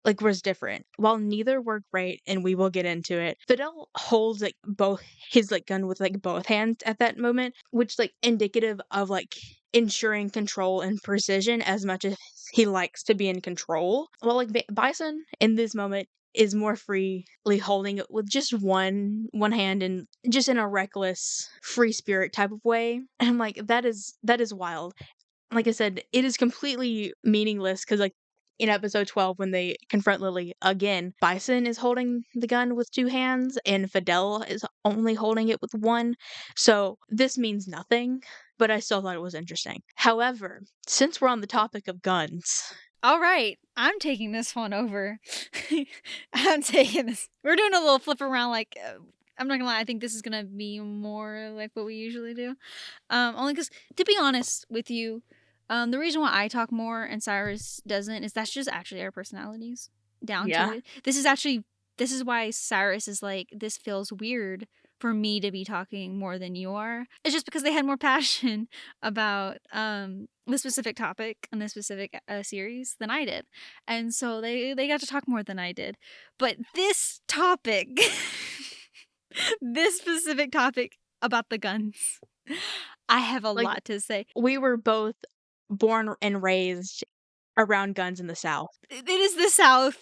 B: like, was different. While neither were great, and we will get into it, Fidel holds, like, both his, like, gun with, like, both hands at that moment, which, like, indicative of, like, ensuring control and precision as much as he likes to be in control. While, like, Bison, in this moment, is more freely holding it with just one hand and just in a reckless, free spirit type of way. And I'm like, that is wild. Like I said, it is completely meaningless because, like, in episode 12, when they confront Lily again, Bison is holding the gun with two hands, and Fidel is only holding it with one. So this means nothing, but I still thought it was interesting. However, since we're on the topic of guns,
A: All right, I'm taking this one over. I'm taking this. We're doing a little flip around. Like, I'm not gonna lie. I think this is gonna be more like what we usually do. Only because, to be honest with you, the reason why I talk more and Cyrus doesn't is that's just actually our personalities down to
B: yeah,
A: it. This is why Cyrus is like, this feels weird for me to be talking more than you are. It's just because they had more passion about the specific topic and the specific series than I did, and so they got to talk more than I did. But this topic, this specific topic about the guns, I have a
B: like,
A: lot to say.
B: we were both born and raised around guns in the South
A: It is the South.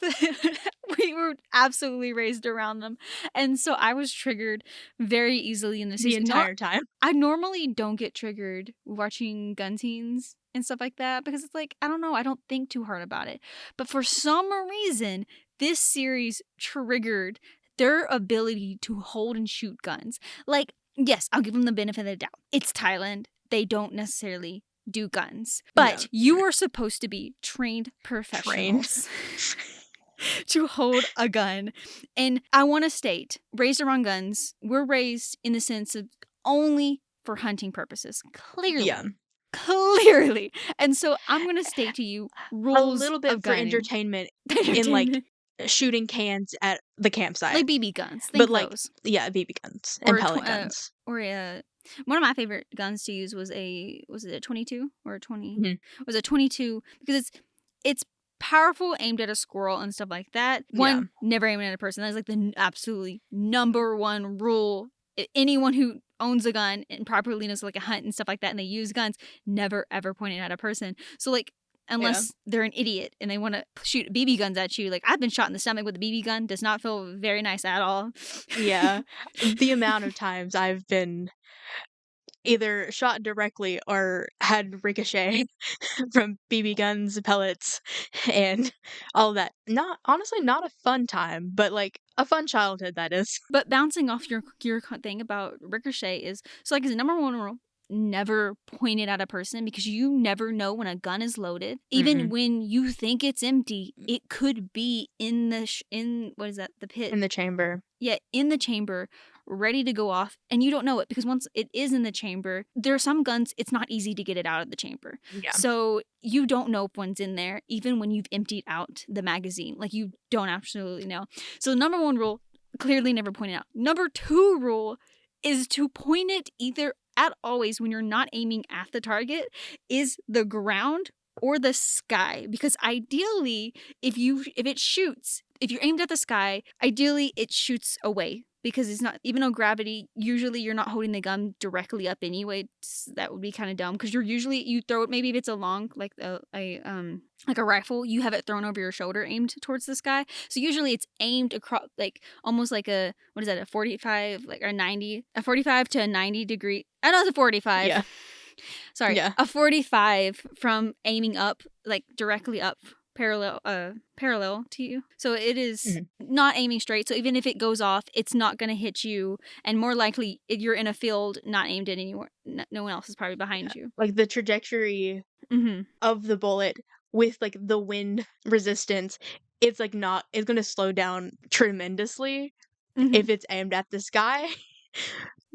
A: We were absolutely raised around them. And so I was triggered very easily in the
B: the
A: season.
B: entire time.
A: I normally don't get triggered watching gun scenes and stuff like that because it's like, I don't know, I don't think too hard about it. But for some reason, this series triggered their ability to hold and shoot guns. Like, yes, I'll give them the benefit of the doubt. It's Thailand. They don't necessarily do guns. But
B: No.
A: you are supposed to be trained
B: Trained.
A: professionals to hold a gun. And I want to state, raised around guns, we're raised in the sense of only for hunting purposes. Clearly.
B: Yeah.
A: Clearly. And so I'm going to state to you
B: A
A: rules
B: little
A: of
B: bit for
A: gunning.
B: entertainment in, like,
A: Entertainment.
B: shooting cans at the campsite.
A: Like BB guns.
B: But,
A: Think
B: like,
A: those.
B: yeah, BB guns
A: Or
B: and
A: a
B: pellet guns.
A: one of my favorite guns to use was it a 22 or a 20?
B: Mhm.
A: It was a 22 because it's powerful aimed at a squirrel and stuff like that.
B: Yeah.
A: One, never aiming at a person. That's like the absolutely number one rule. Anyone who owns a gun and properly knows like a hunt and stuff like that and they use guns, never ever point it at a person. So like unless they're an idiot and they want to shoot BB guns at you. Like, I've been shot in the stomach with a BB gun. Does not feel very nice at all.
B: Yeah. The amount of times I've been either shot directly or had ricochet from BB guns, pellets, and all that. Honestly, not a fun time, but, like, a fun childhood, that is.
A: But bouncing off your thing about ricochet is, so like, as a number one rule, never point it at a person because you never know when a gun is loaded. Even when you think it's empty, it could be in the what is that, the pit?
B: In the chamber.
A: Yeah, in the chamber, ready to go off, and you don't know it because once it is in the chamber, there are some guns, it's not easy to get it out of the chamber.
B: Yeah.
A: So you don't know if one's in there, even when you've emptied out the magazine. Like, you don't absolutely know. So number one rule, clearly never point it out. Number two rule is to point it either at always when you're not aiming at the target is the ground or the sky, because ideally if it shoots, if you're aimed at the sky, ideally it shoots away because it's not, even though gravity, usually you're not holding the gun directly up anyway. That would be kind of dumb because you throw it, maybe if it's a long, like a rifle, you have it thrown over your shoulder aimed towards the sky. So usually it's aimed across, like almost like a, what is that, a 45, like, or 90, a 45 to a 90 degree. I know it's a 45.
B: Yeah.
A: Sorry.
B: Yeah.
A: A 45 from aiming up, like directly up, parallel to you. So it is not aiming straight. So even if it goes off, it's not going to hit you. And more likely, if you're in a field not aimed at anywhere, no one else is probably behind you.
B: Like, the trajectory of the bullet with, like, the wind resistance, it's going to slow down tremendously if it's aimed at the sky.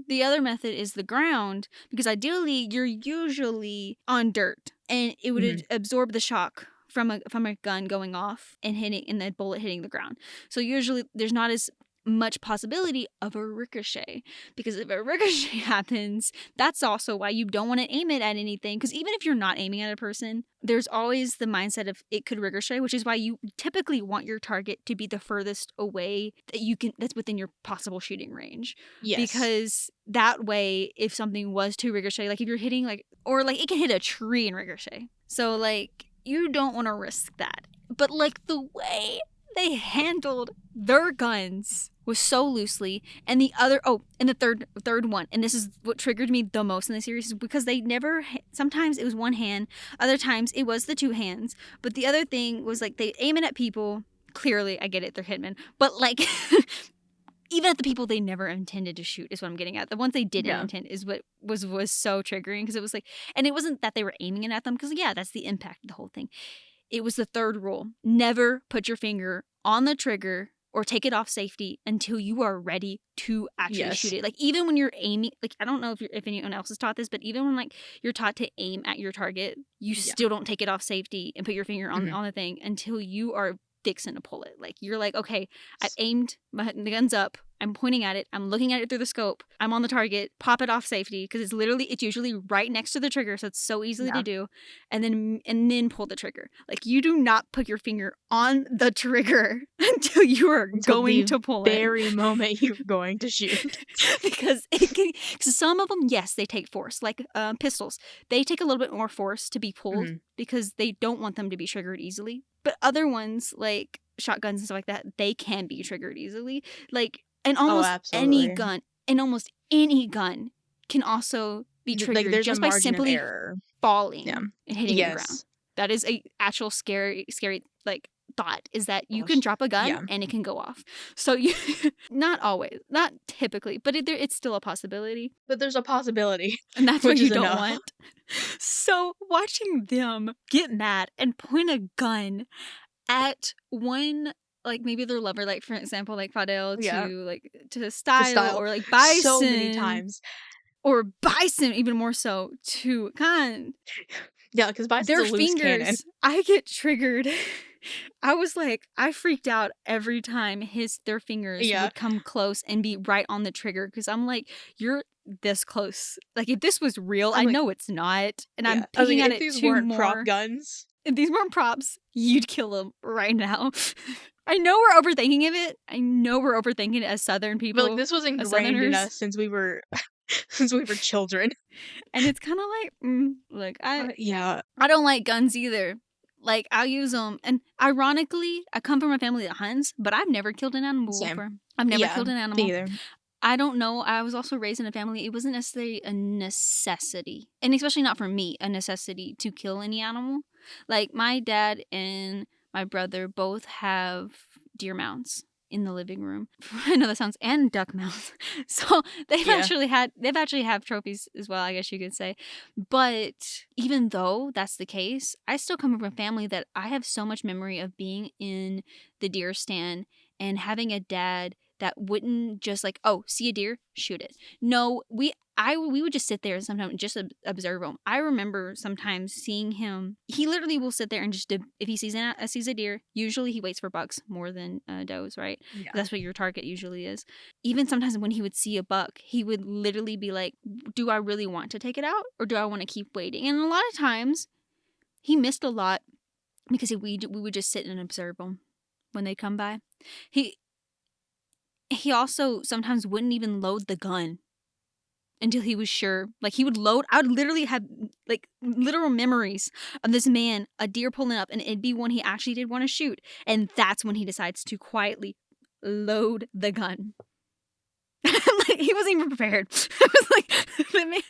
A: The other method is the ground, because ideally you're usually on dirt and it would absorb the shock from a gun going off and the bullet hitting the ground. So usually there's not as much possibility of a ricochet, because if a ricochet happens, that's also why you don't want to aim it at anything, because even if you're not aiming at a person, there's always the mindset of it could ricochet, which is why you typically want your target to be the furthest away that's within your possible shooting range.
B: Yes.
A: Because that way, if something was to ricochet, like if you're hitting it can hit a tree and ricochet. So like, you don't want to risk that. But like, the way they handled their guns was so loosely, and the third one, and this is what triggered me the most in the series, is because they never, sometimes it was one hand, other times it was the two hands, but the other thing was like, they aim it at people, clearly, I get it, they're hitmen, but like, even at the people they never intended to shoot is what I'm getting at. The ones they didn't intend is what was so triggering, because it was like, and it wasn't that they were aiming it at them, because yeah, that's the impact of the whole thing. It was the third rule. Never put your finger on the trigger or take it off safety until you are ready to actually shoot it. Like, even when you're aiming, like, I don't know if anyone else is taught this, but even when like you're taught to aim at your target, you still don't take it off safety and put your finger on the thing until you are fixing to pull it. Like, you're like, okay, I aimed, the gun's up, I'm pointing at it, I'm looking at it through the scope, I'm on the target, pop it off safety, because it's usually right next to the trigger, so it's so easy to do, and then pull the trigger. Like, you do not put your finger on the trigger until you are going to pull it.
B: The very moment you're going to shoot.
A: Because some of them, yes, they take force, like pistols. They take a little bit more force to be pulled because they don't want them to be triggered easily. But other ones, like shotguns and stuff like that, they can be triggered easily. Like, and almost any gun can also be triggered, like, just by simply falling and hitting the ground. That is a actual scary like thought, is that you can drop a gun and it can go off. So you, not always, not typically, but it's still a possibility.
B: But there's a possibility,
A: and that's what you don't want. So watching them get mad and point a gun at one, like maybe their lover, like for example, like Fadel to Style, or like Bison,
B: so many times.
A: or bison even more so too. God,
B: Yeah, because bison's
A: their
B: a loose cannon.
A: fingers, I get triggered. I freaked out every time their fingers
B: Yeah.
A: would come close and be right on the trigger, because I'm like, you're this close. Like, if this was real,
B: I'm
A: I
B: like,
A: know it's not, and
B: yeah.
A: I'm
B: I was like,
A: picking at
B: if
A: it
B: these
A: too
B: weren't prop
A: more.
B: guns.
A: If these weren't props, you'd kill them right now. I know we're overthinking it. I know we're overthinking it as Southern people.
B: But like this was
A: as
B: ingrained in
A: Southerners.
B: us since we were since we were children.
A: And it's kind of like,
B: Yeah.
A: I don't like guns either. Like, I'll use them. And ironically, I come from a family that hunts, but I've never killed an animal
B: Same.
A: before. I've never
B: Yeah,
A: killed an
B: me
A: animal.
B: either.
A: I don't know. I was also raised in a family. It wasn't necessarily a necessity, and especially not for me, a necessity to kill any animal. Like, my dad and my brother both have deer mounts in the living room. I know that sounds, and duck mounts. So they've
B: Yeah.
A: actually have trophies as well, I guess you could say. But even though that's the case, I still come from a family that I have so much memory of being in the deer stand and having a dad that wouldn't just like, oh, see a deer, shoot it. No, we would just sit there and sometimes just observe him. I remember sometimes seeing him. He literally will sit there and just, if he sees a deer, usually he waits for bucks more than does, right?
B: Yeah.
A: That's what your target usually is. Even sometimes when he would see a buck, he would literally be like, do I really want to take it out, or do I want to keep waiting? And a lot of times he missed a lot because we would just sit and observe them when they come by. He also sometimes wouldn't even load the gun until he was sure. Like, he would load. I would literally have like literal memories of this man, a deer pulling up, and it'd be one he actually did want to shoot, and that's when he decides to quietly load the gun. Like, he wasn't even prepared. I was like, the man,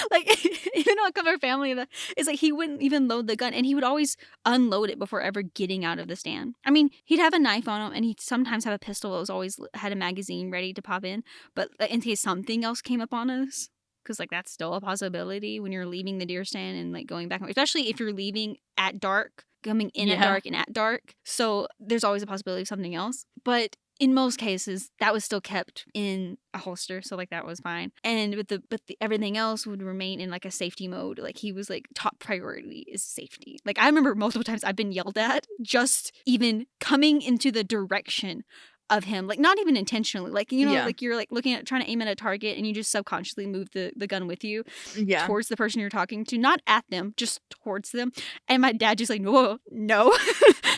A: like even though I come from a family that it's like, he wouldn't even load the gun, and he would always unload it before ever getting out of the stand. I mean, he'd have a knife on him, and he'd sometimes have a pistol that was always had a magazine ready to pop in, but in case something else came up on us. Because, like, that's still a possibility when you're leaving the deer stand and, like, going back, especially if you're leaving at dark, coming in at dark and at dark. So there's always a possibility of something else. But in most cases, that was still kept in a holster, so like that was fine. And with the everything else would remain in like a safety mode. Like, he was like, top priority is safety. Like, I remember multiple times I've been yelled at just even coming into the direction of him, like, not even intentionally, like, you know, like, you're like looking at trying to aim at a target and you just subconsciously move the gun with you towards the person you're talking to, not at them, just towards them. And my dad just like, no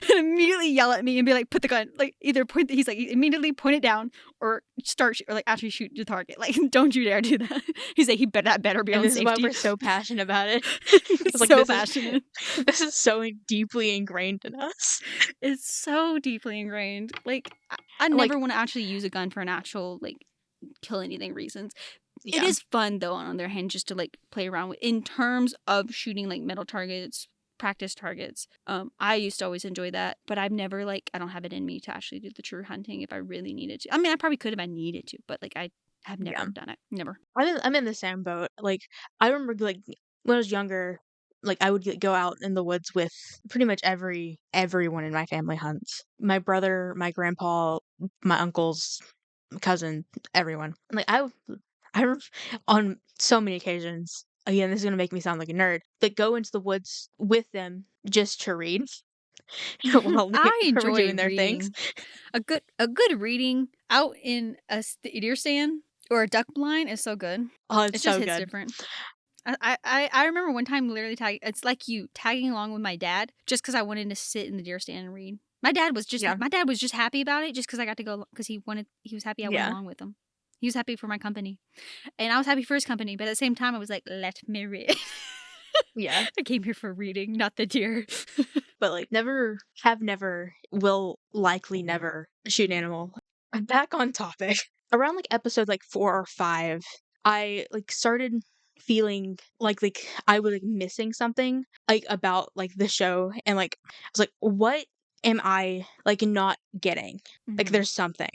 A: and immediately yell at me and be like, put the gun, like, either point, he's like, immediately point it down or start or like actually shoot the target, like, don't you dare do that. He's like, that better be
B: and
A: on
B: this
A: safety.
B: is why we're so passionate about it.
A: It's
B: like,
A: so passionate.
B: This is so deeply ingrained in us.
A: It's so deeply ingrained. Like, I never want to actually use a gun for an actual, like, kill anything reasons. It is fun, though, on the other hand, just to, like, play around with. In terms of shooting, like, metal targets, practice targets, I used to always enjoy that, but I've never, like, I don't have it in me to actually do the true hunting if I really needed to. I mean, I probably could if I needed to, but, like, I have never done it. Never.
B: I'm in the same boat. Like, I remember, like, when I was younger, like, I would go out in the woods with pretty much everyone in my family hunts. My brother, my grandpa, my uncles, cousin, everyone. And, like, on so many occasions, again, this is gonna make me sound like a nerd, but go into the woods with them just to read while they
A: I
B: were
A: enjoy
B: doing their things.
A: reading. A good reading out in a deer stand or a duck blind is so good.
B: Oh,
A: It
B: it's
A: just
B: so
A: hits
B: good.
A: different. I remember one time literally it's like you tagging along with my dad just because I wanted to sit in the deer stand and read. My dad was just happy about it just because I got to go, because he was happy I went along with him. He was happy for my company, and I was happy for his company. But at the same time, I was like, let me read.
B: Yeah.
A: I came here for reading, not the deer.
B: But, like, never, will likely never shoot an animal. I'm back on topic. Around, like, episode, like, 4 or 5, I, like, started feeling like I was, like, missing something, like, about, like, the show, and, like, I was like, "What am I, like, not getting?" Like, there's something.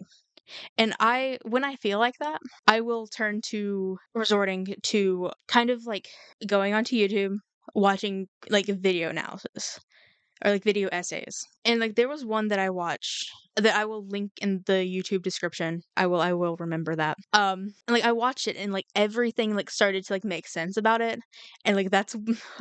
B: And when I feel like that, I will turn to resorting to kind of, like, going onto YouTube, watching, like, video analysis or like video essays. And like there was one that I watched that I will link in the YouTube description. I will remember that. And like I watched it and like everything like started to like make sense about it. And like that's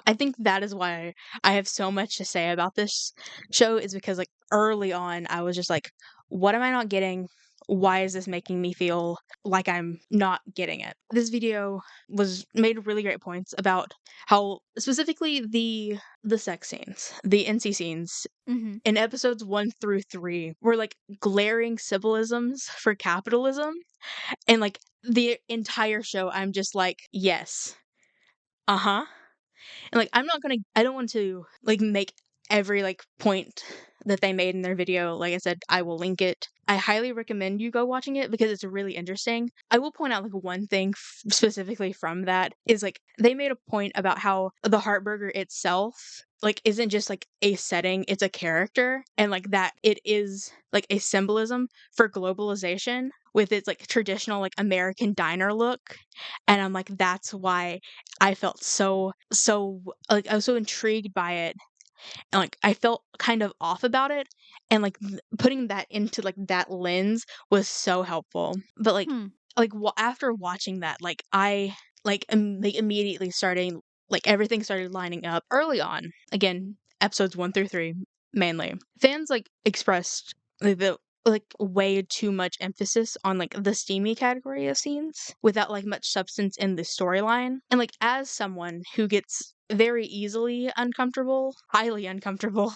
B: I think that is why I have so much to say about this show, is because like early on I was just like, what am I not getting? Why is this making me feel like I'm not getting it? This video was made really great points about how specifically the sex scenes, the NC scenes
A: Mm-hmm.
B: in episodes 1 through 3 were like glaring symbolisms for capitalism. And like the entire show, I'm just like, yes, uh-huh. And like I don't want to like make every like point that they made in their video. Like I said, I will link it. I highly recommend you go watching it because it's really interesting. I will point out like one thing specifically from that is like they made a point about how the Heartburger itself like isn't just like a setting, it's a character, and like that it is like a symbolism for globalization with its like traditional like American diner look. And I'm like, that's why I felt so like I was so intrigued by it, and like I felt kind of off about it, and like putting that into like that lens was so helpful. But
A: Hmm.
B: after watching that, like I like immediately starting like everything started lining up early on. Again, episodes 1 through 3 mainly. Fans like expressed the like way too much emphasis on like the steamy category of scenes without like much substance in the storyline. And like as someone who gets very easily uncomfortable, highly uncomfortable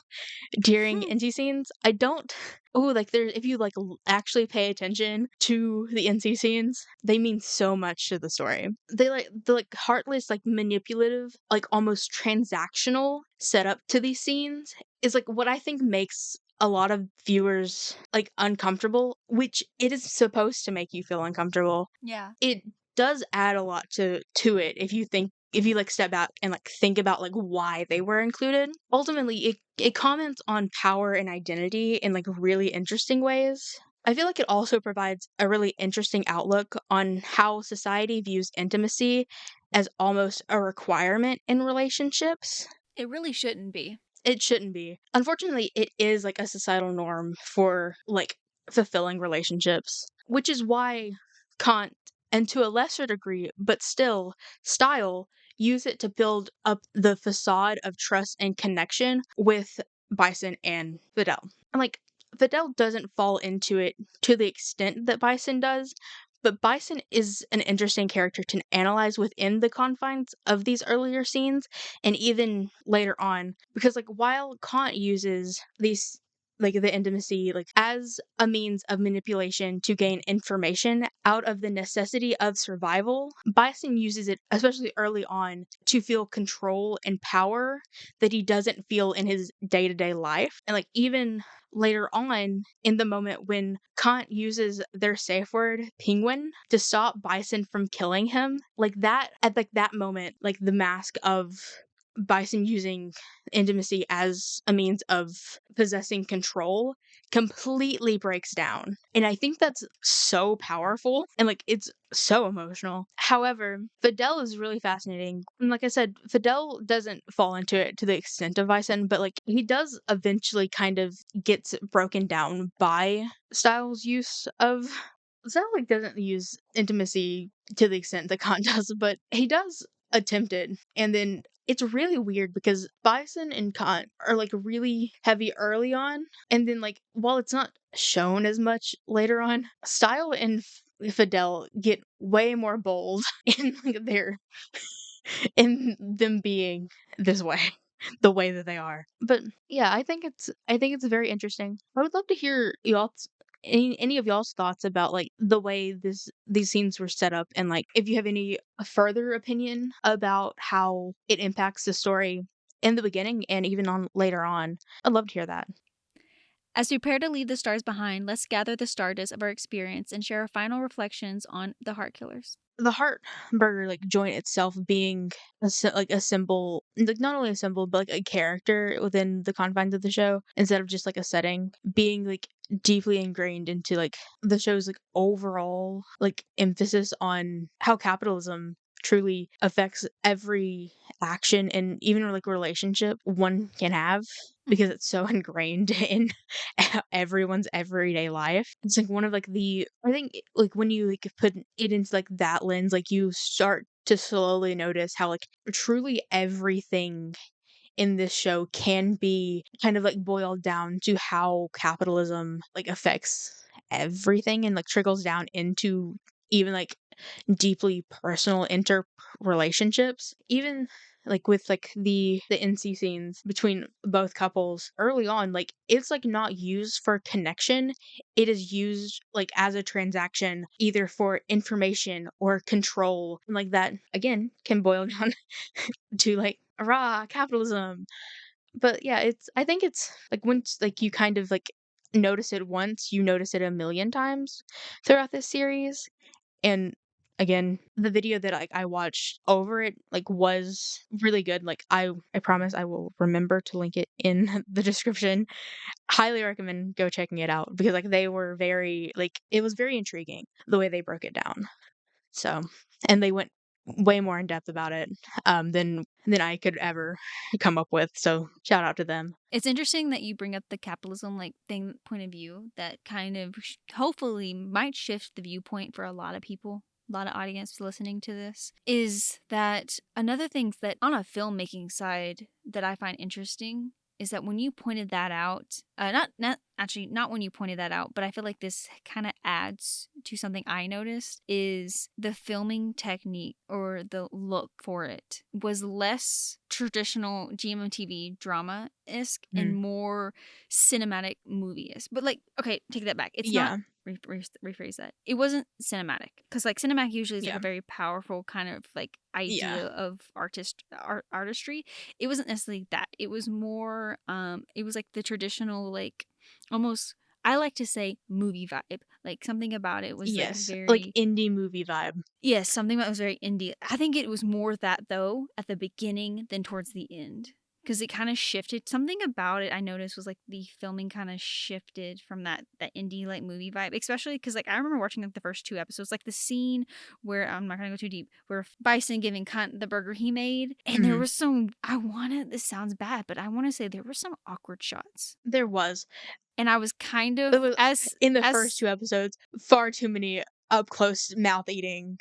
B: during NC scenes, I don't. Oh, like there, if you like actually pay attention to the NC scenes, they mean so much to the story. They like the like heartless, like manipulative, like almost transactional setup to these scenes is like what I think makes a lot of viewers like uncomfortable, which it is supposed to make you feel uncomfortable.
A: Yeah.
B: It does add a lot to it if you like step back and like think about like why they were included. Ultimately it comments on power and identity in like really interesting ways. I feel like it also provides a really interesting outlook on how society views intimacy as almost a requirement in relationships.
A: It really shouldn't be.
B: It shouldn't be. Unfortunately, it is like a societal norm for like fulfilling relationships, which is why Kant, and to a lesser degree, but still, Style, use it to build up the facade of trust and connection with Bison and Fidel. And like, Fidel doesn't fall into it to the extent that Bison does, but Bison is an interesting character to analyze within the confines of these earlier scenes and even later on, because like while Kant uses these like the intimacy like as a means of manipulation to gain information out of the necessity of survival, Bison uses it especially early on to feel control and power that he doesn't feel in his day-to-day life. And like even later on in the moment when Kant uses their safe word penguin to stop Bison from killing him, like that at like that moment, like the mask of Bison using intimacy as a means of possessing control completely breaks down. And I think that's so powerful and like it's so emotional. However, Fidel is really fascinating. And like I said, Fidel doesn't fall into it to the extent of Bison, but like he does eventually kind of gets broken down by Styles' use of Style like doesn't use intimacy to the extent that Khan does, but he does attempt it. And then it's really weird because Bison and Kant are like really heavy early on, and then like while it's not shown as much later on, Style and Fidel get way more bold in like their in them being this way, the way that they are. But yeah, I think it's very interesting. I would love to hear y'all's any of y'all's thoughts about like the way these scenes were set up, and like if you have any further opinion about how it impacts the story in the beginning and even on later on. I'd love to hear that.
A: As we prepare to leave the stars behind, let's gather the stardust of our experience and share our final reflections on the Heart Killers.
B: The heart burger like joint itself being like a symbol, like not only a symbol but like a character within the confines of the show instead of just like a setting, being like deeply ingrained into like the show's like overall like emphasis on how capitalism truly affects every action and even like relationship one can have because it's so ingrained in everyone's everyday life. It's like one of like I think like when you like put it into like that lens, like you start to slowly notice how like truly everything in this show can be kind of like boiled down to how capitalism like affects everything and like trickles down into even like deeply personal relationships, even like with like the NC scenes between both couples early on, like it's like not used for connection. It is used like as a transaction, either for information or control. And like that again can boil down to like rah capitalism. But yeah, I think it's like once like you kind of like notice it once, you notice it a million times throughout this series. And again, the video that I watched over it like was really good. Like I promise I will remember to link it in the description. Highly recommend go checking it out because like they were very like it was very intriguing the way they broke it down. So, and they went way more in depth about it than I could ever come up with. So, shout out to them.
A: It's interesting that you bring up the capitalism like thing point of view that kind of hopefully might shift the viewpoint for a lot of people, a lot of audience listening to this. Is that another thing that on a filmmaking side that I find interesting is that when you pointed that out, not when you pointed that out, but I feel like this kind of adds to something I noticed is the filming technique or the look for it was less traditional GMMTV drama-esque and
B: Mm.
A: more cinematic movie-esque. But like, okay, take that back. It's not
B: Yeah.
A: rephrase that. It wasn't cinematic because like cinematic usually is like
B: Yeah.
A: a very powerful kind of like idea
B: Yeah.
A: of artistry. It wasn't necessarily that. It was more it was like the traditional like almost I like to say movie vibe. Like something about it was like
B: Yes. Like
A: very
B: indie movie vibe.
A: yes, something that was very indie. I think it was more that though at the beginning than towards the end because it kind of shifted. Something about it I noticed was like the filming kind of shifted from that indie like movie vibe, especially because like I remember watching like the first 2 episodes, like the scene where I'm not gonna go too deep, where Bison giving Cunt the burger he made, and there
B: Mhm.
A: was some. This sounds bad, but I want to say there were some awkward shots,
B: There was.
A: and I was kind
B: It
A: of
B: was in the first two episodes, far too many up close mouth eating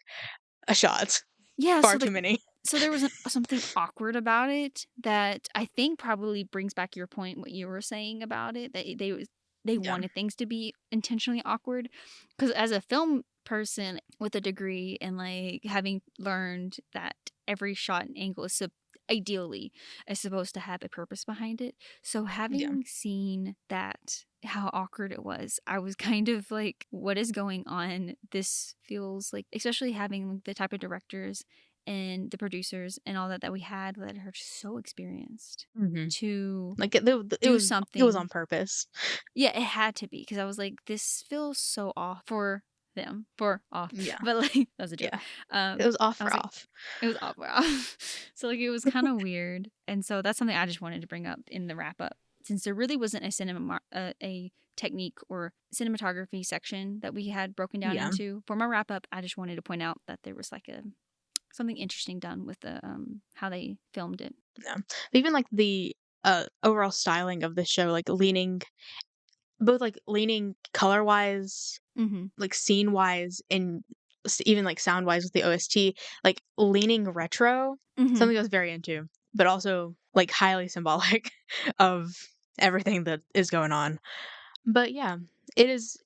B: shots.
A: yeah,
B: Far
A: so
B: too
A: like
B: many.
A: so there was something awkward about it that I think probably brings back your point, what you were saying about it, that they
B: Yeah.
A: wanted things to be intentionally awkward. Because as a film person with a degree and like having learned that every shot and angle is ideally is supposed to have a purpose behind it. So
B: Yeah.
A: having seen that how awkward it was, I was kind of like, what is going on? This feels like, especially having the type of directors and the producers and all that we had that are so experienced
B: Mhm.
A: to
B: Like it
A: do
B: was
A: something.
B: on purpose.
A: Yeah, it had to be because I was like, this feels so off for them, for off,
B: Yeah.
A: but like that's a joke.
B: Yeah. It was off
A: I was
B: for
A: like,
B: off.
A: it was off, off. So like it was kind of weird, and so that's something I just wanted to bring up in the wrap up, since there really wasn't a technique or cinematography section that we had broken down
B: Yeah.
A: into. For my wrap up, I just wanted to point out that there was like something interesting done with the how they filmed it.
B: Yeah. Even like the overall styling of the show, like leaning color wise,
A: Mm-hmm.
B: like scene wise, and even like sound wise with the OST, like leaning retro,
A: Mm-hmm.
B: something I was very into, but also like highly symbolic of everything that is going on. But yeah, it is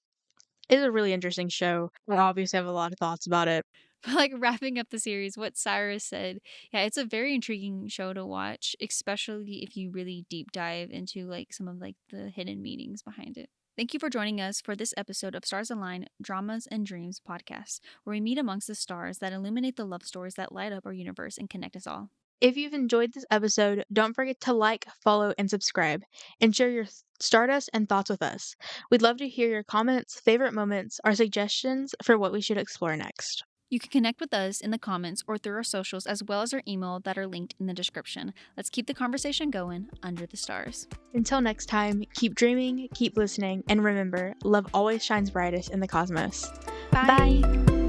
B: it is a really interesting show. I obviously have a lot of thoughts about it.
A: But like wrapping up the series, what Cyrus said, yeah, it's a very intriguing show to watch, especially if you really deep dive into like some of like the hidden meanings behind it. Thank you for joining us for this episode of Stars Align Dramas and Dreams podcast, where we meet amongst the stars that illuminate the love stories that light up our universe and connect us all.
B: If you've enjoyed this episode, don't forget to like, follow, and subscribe, and share your stardust and thoughts with us. We'd love to hear your comments, favorite moments, or suggestions for what we should explore next.
A: You can connect with us in the comments or through our socials, as well as our email that are linked in the description. Let's keep the conversation going under the stars.
B: Until next time, keep dreaming, keep listening, and remember, love always shines brightest in the cosmos.
A: Bye.
B: Bye.